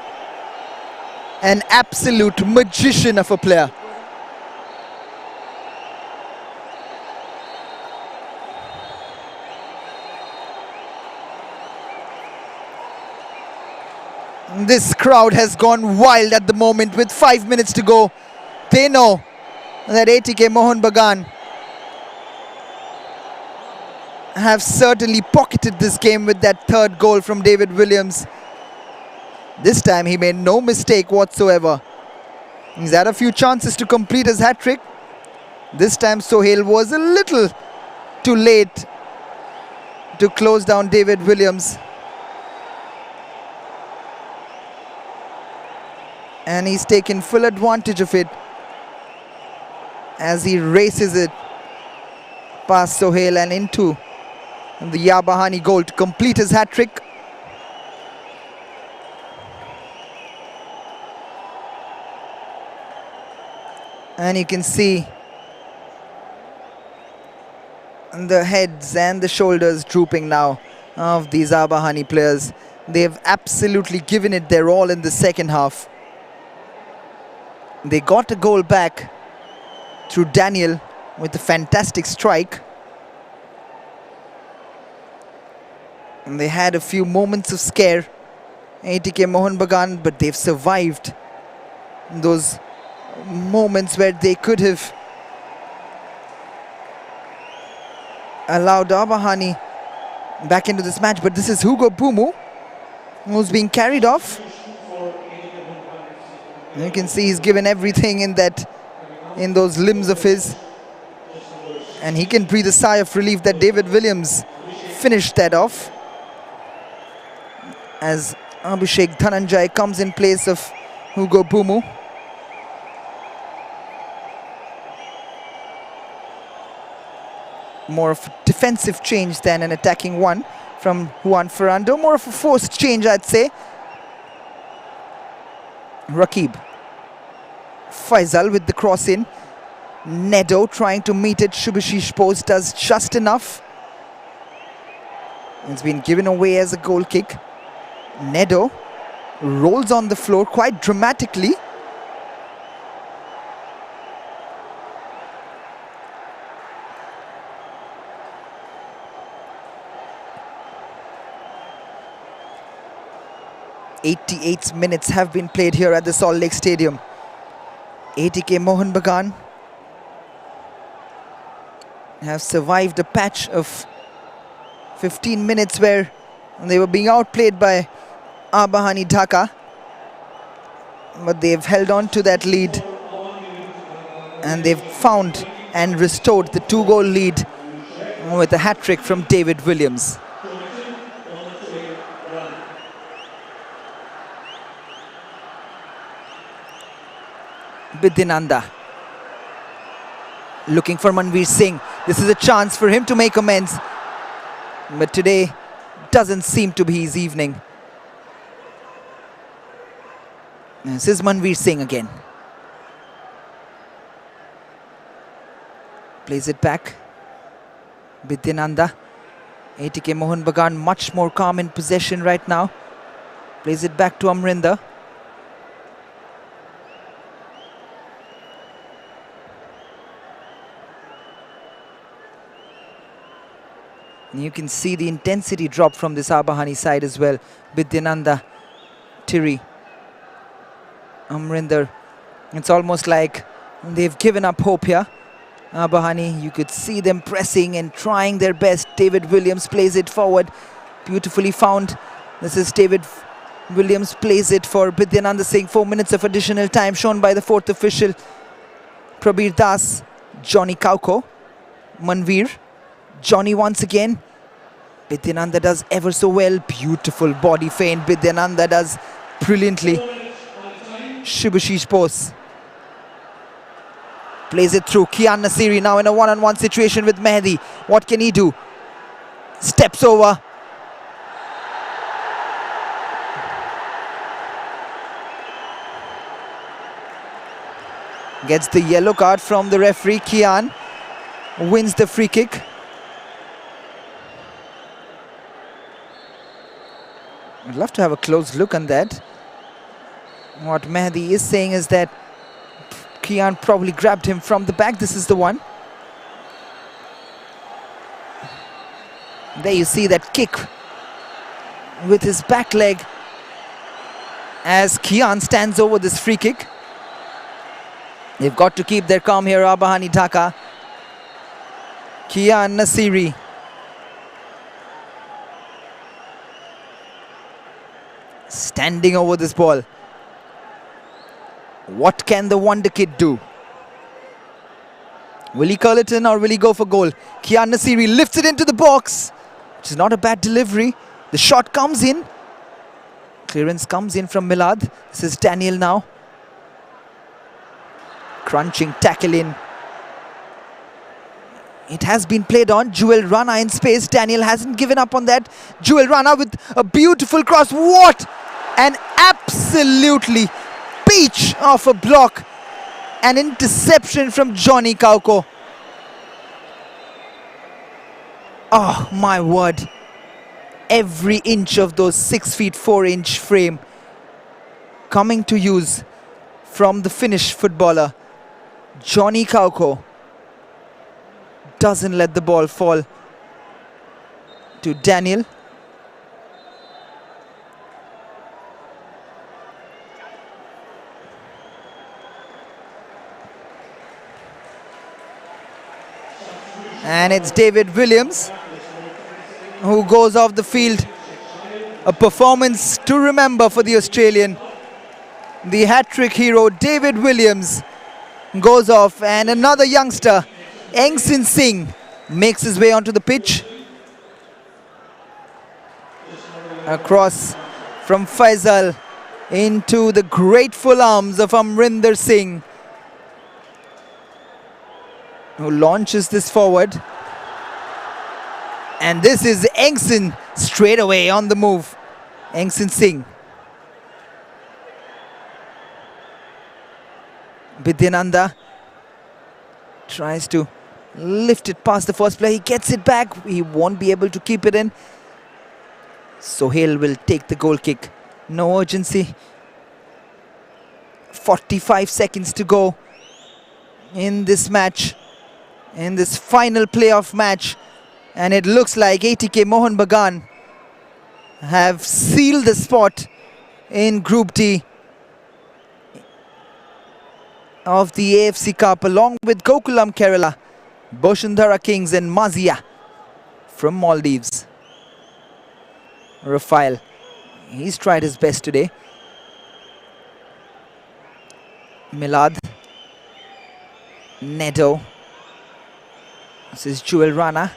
an absolute magician of a player. This crowd has gone wild at the moment with 5 minutes to go. They know that ATK Mohun Bagan have certainly pocketed this game with that third goal from David Williams. This time he made no mistake whatsoever. He's had a few chances to complete his hat-trick. This time Sohail was a little too late to close down David Williams. And he's taken full advantage of it as he races it past Sohail and into the Abahani goal to complete his hat-trick. And you can see the heads and the shoulders drooping now of these Abahani players. They've absolutely given it their all in the second half. They got a goal back through Daniel with a fantastic strike. And they had a few moments of scare, ATK Mohun Bagan, but they've survived those moments where they could have allowed Abahani back into this match. But this is Hugo Bumu, who's being carried off. You can see he's given everything in those limbs of his, and he can breathe a sigh of relief that David Williams finished that off, as Abhishek Dhananjay comes in place of Hugo Bumu. More of a defensive change than an attacking one from Juan Ferrando. More of a forced change, I'd say. Rakib. Faisal with the cross in. Nedo trying to meet it. Shubhashish Bose does just enough. It's been given away as a goal kick. Nedo rolls on the floor quite dramatically. "88 minutes have been played here at the Salt Lake Stadium. ATK Mohun Bagan have survived a patch of 15 minutes where they were being outplayed by Abahani Dhaka, but they've held on to that lead and they've found and restored the 2-goal lead with a hat-trick from David Williams. Bidyananda looking for Manveer Singh. This is a chance for him to make amends, but today doesn't seem to be his evening. This is Manveer Singh again. Plays it back. Bidyananda. ATK Mohun Bagan much more calm in possession right now. Plays it back to Amrinder. You can see the intensity drop from this Abahani side as well. Bidyananda, Tiri, Amrinder. It's almost like they've given up hope here. Abahani, you could see them pressing and trying their best. David Williams plays it forward. Beautifully found. This is David Williams plays it for Bidyananda Singh. 4 minutes of additional time shown by the fourth official. Prabir Das, Johnny Kauko, Manveer, Johnny once again. Bidyananda does ever so well. Beautiful body feint. Bidyananda does brilliantly. Shubhashish Bose plays it through. Kian Nasiri now in a one-on-one situation with Mehdi. What can he do? Steps over. Gets the yellow card from the referee. Kian wins the free kick. I'd love to have a close look on that. What Mehdi is saying is that Kian probably grabbed him from the back. This is the one. There you see that kick with his back leg as Kian stands over this free kick. They've got to keep their calm here, Abahani Dhaka. Kian Nasiri. Standing over this ball. What can the wonder kid do? Will he curl it in or will he go for goal? Kian Nasiri lifts it into the box, which is not a bad delivery. The shot comes in. Clearance comes in from Milad. This is Daniel now. Crunching tackle in. It has been played on. Jewel Rana in space. Daniel hasn't given up on that. Jewel Rana with a beautiful cross. What an absolutely peach of a block. An interception from Johnny Kauko. Oh my word. Every inch of those 6 feet 4-inch frame coming to use from the Finnish footballer. Johnny Kauko doesn't let the ball fall to Daniel. And it's David Williams who goes off the field. A performance to remember for the Australian. The hat-trick hero David Williams goes off, and another youngster, Engsin Singh, makes his way onto the pitch. Across from Faisal into the grateful arms of Amrinder Singh, who launches this forward. And this is Engsin straight away on the move. Engsin Singh. Bidyananda tries to lift it past the first player. He gets it back. He won't be able to keep it in. Sohail will take the goal kick. No urgency. 45 seconds to go in this match, in this final playoff match. And it looks like ATK Mohun Bagan have sealed the spot in Group D of the AFC Cup, along with Gokulam Kerala, Boshundhara Kings and Mazia from Maldives. Rafael, he's tried his best today. Milad, Nedo. This is Jewel Rana.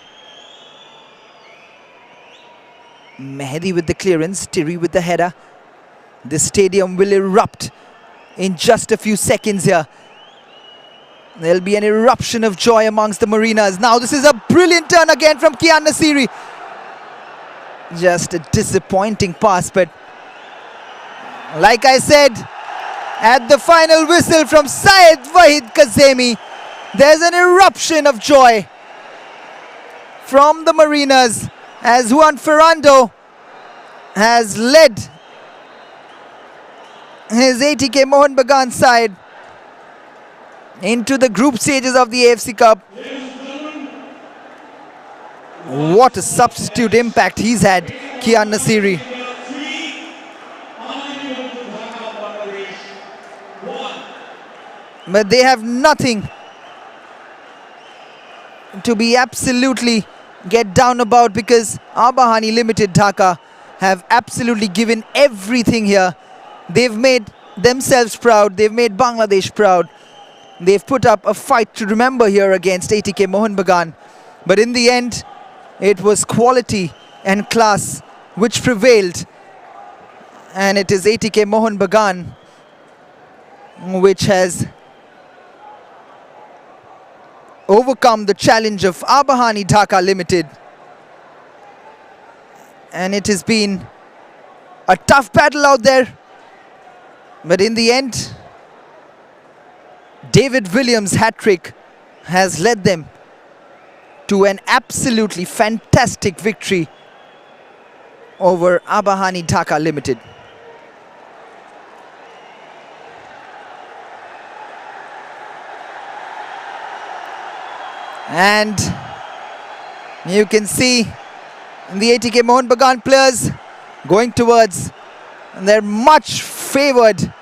Mehdi with the clearance, Tiri with the header. The stadium will erupt in just a few seconds here. There'll be an eruption of joy amongst the Marinas. Now this is a brilliant turn again from Kian Nasiri. Just a disappointing pass, but like I said, at the final whistle from Syed Wahid Kazemi, there's an eruption of joy from the Marinas as Juan Ferrando has led his ATK Mohun Bagan side into the group stages of the AFC Cup. What a substitute impact he's had, Kian Nasiri. But they have nothing to be absolutely get down about, because Abahani Limited Dhaka have absolutely given everything here. They've made themselves proud. They've made Bangladesh proud. They've put up a fight to remember here against ATK Mohun Bagan. But in the end, it was quality and class which prevailed. And it is ATK Mohun Bagan which has overcome the challenge of Abahani Dhaka Limited. And it has been a tough battle out there. But in the end, David Williams' hat-trick has led them to an absolutely fantastic victory over Abahani Dhaka Limited. And you can see the ATK Mohun Bagan players going towards their much favoured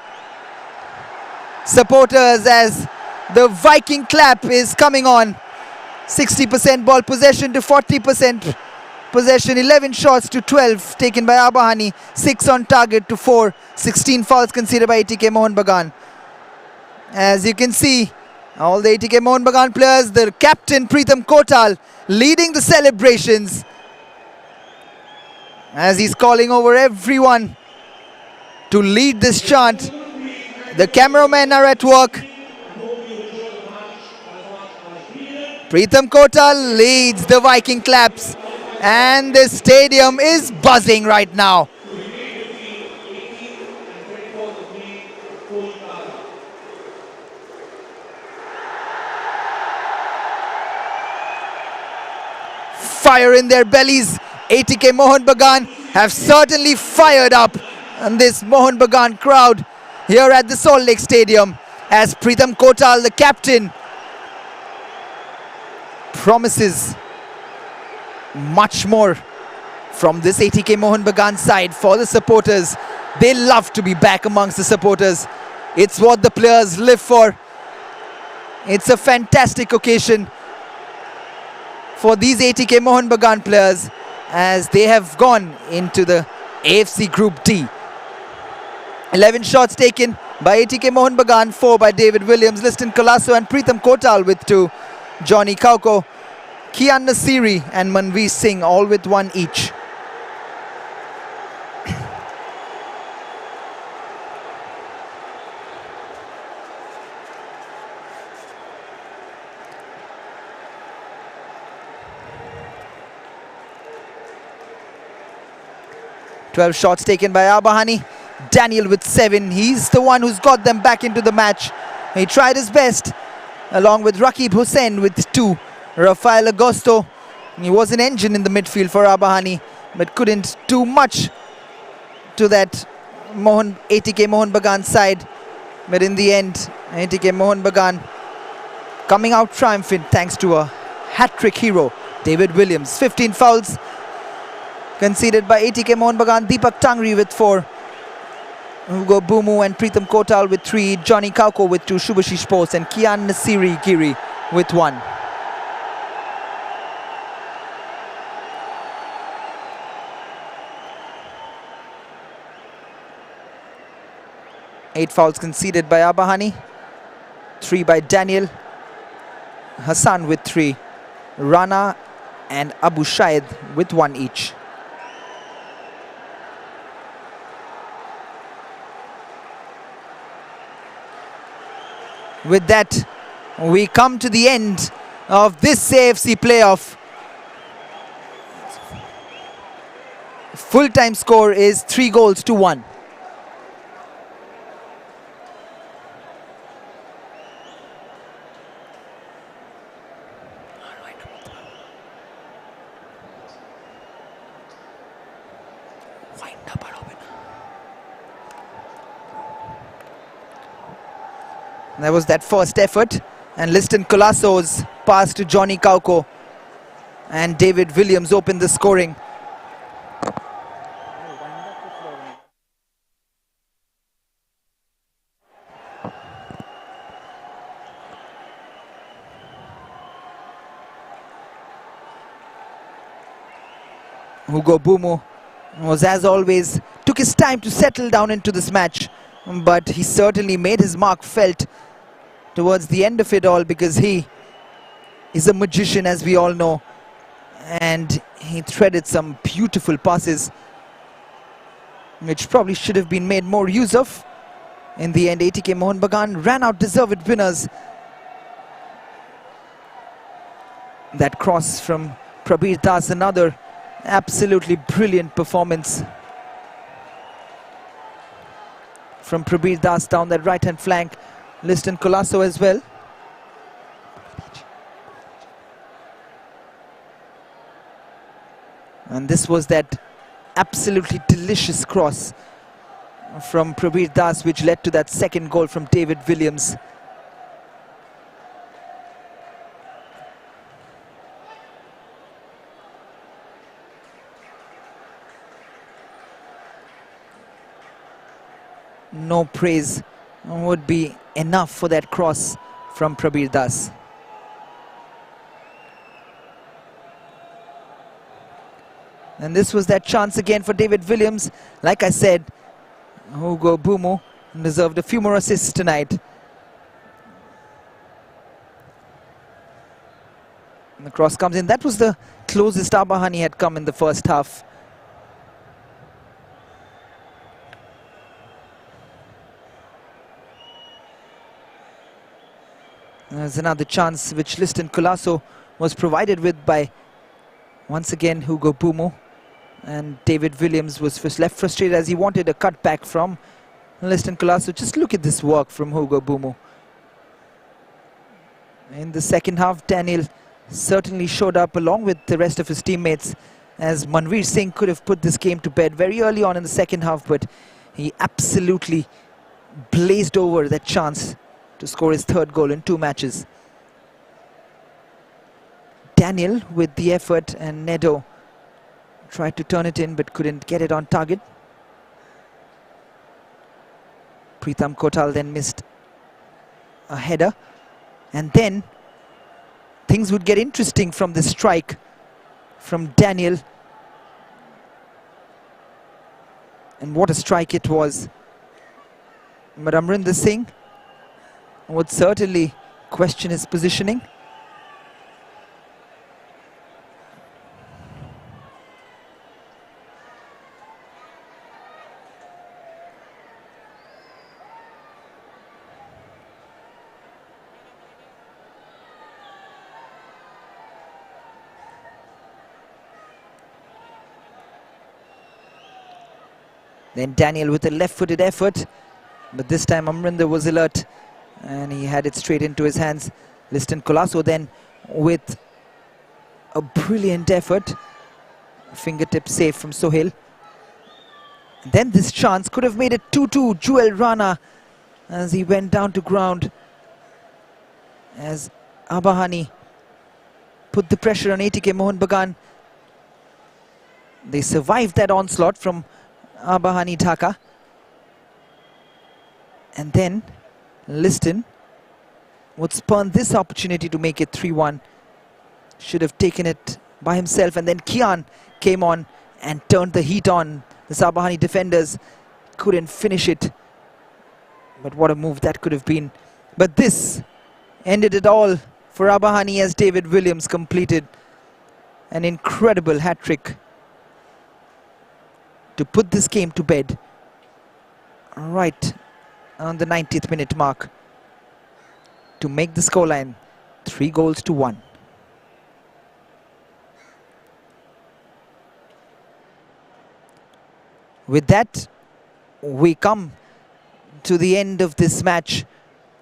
supporters as the Viking clap is coming on. 60% ball possession to 40% possession, 11 shots to 12 taken by Abahani, 6 on target to 4, 16 fouls conceded by ATK Mohun Bagan. As you can see, all the ATK Mohun Bagan players, the captain Pritam Kotal leading the celebrations as he's calling over everyone to lead this chant. The cameramen are at work. Pritam Kotal leads the Viking claps and the stadium is buzzing right now. Fire in their bellies. ATK Mohun Bagan have certainly fired up on this Mohun Bagan crowd here at the Salt Lake Stadium as Pritam Kotal, the captain, promises much more from this ATK Mohun Bagan side for the supporters. They love to be back amongst the supporters. It's what the players live for. It's a fantastic occasion for these ATK Mohun Bagan players as they have gone into the AFC Group D. 11 shots taken by ATK Mohun Bagan, 4 by David Williams, Liston Colasso and Pritam Kotal with 2. Johnny Kauko, Kian Nasiri and Manveer Singh all with 1 each. Twelve shots taken by Abahani. Daniel with 7. He's the one who's got them back into the match. He tried his best along with Rakib Hussain with 2. Rafael Agosto, he was an engine in the midfield for Abahani but couldn't do much to that ATK Mohun Bagan side. But in the end, ATK Mohun Bagan coming out triumphant thanks to a hat-trick hero, David Williams. 15 fouls conceded by ATK Mohun Bagan. Deepak Tangri with 4. Hugo Bumu and Pritam Kotal with 3. Johnny Kauko with 2. Shubhashish Bose and Kian Nasiri Giri with 1. Eight fouls conceded by Abahani. 3 by Daniel. Hassan with 3. Rana and Abu Shaid with 1 each. With that, we come to the end of this AFC playoff. Full-time score is 3 goals to 1. There was that first effort and Liston Colasso's pass to Johnny Kauko and David Williams opened the scoring. Hugo Bumu was, as always, took his time to settle down into this match, but he certainly made his mark felt towards the end of it all, because he is a magician, as we all know, and he threaded some beautiful passes which probably should have been made more use of. In the end, ATK Mohun Bagan ran out deserved winners. That cross from Prabir Das, another absolutely brilliant performance from Prabir Das down that right-hand flank. Liston Colasso as well. And this was that absolutely delicious cross from Prabir Das, which led to that second goal from David Williams. No praise would be enough for that cross from Prabir Das. And this was that chance again for David Williams. Like I said, Hugo Bumo deserved a few more assists tonight. And the cross comes in. That was the closest Abahani had come in the first half. There's another chance which Liston Colasso was provided with by, once again, Hugo Bumo. And David Williams was left frustrated as he wanted a cutback from Liston Colasso. Just look at this work from Hugo Bumo. In the second half, Daniel certainly showed up along with the rest of his teammates, as Manveer Singh could have put this game to bed very early on in the second half, but he absolutely blazed over that chance to score his third goal in 2 matches. Daniel with the effort, and Nedo tried to turn it in but couldn't get it on target. Pritham Kotal then missed a header, and then things would get interesting from this strike from Daniel. And what a strike it was. But Amrinder Singh would certainly question his positioning. Then Daniel with a left-footed effort, but this time Amrinder was alert and he had it straight into his hands. Liston Colasso then with a brilliant effort, fingertip save from Sohail. Then this chance could have made it 2-2. Jewel Rana as he went down to ground, as Abahani put the pressure on ATK Mohun Bagan. They survived that onslaught from Abahani Dhaka. And then Liston would spurn this opportunity to make it 3-1. Should have taken it by himself, and then Kian came on and turned the heat on. The Abahani defenders couldn't finish it. But what a move that could have been. But this ended it all for Abahani, as David Williams completed an incredible hat-trick to put this game to bed right on the 90th minute mark, to make the scoreline 3-1. With that, we come to the end of this match.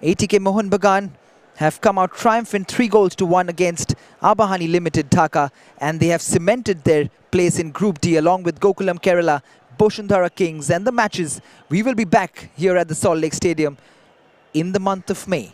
ATK Mohun Bagan have come out triumphant 3-1 against Abahani Limited Dhaka, and they have cemented their place in Group D along with Gokulam Kerala, Boshundhara Kings, and the matches. We will be back here at the Salt Lake Stadium in the month of May.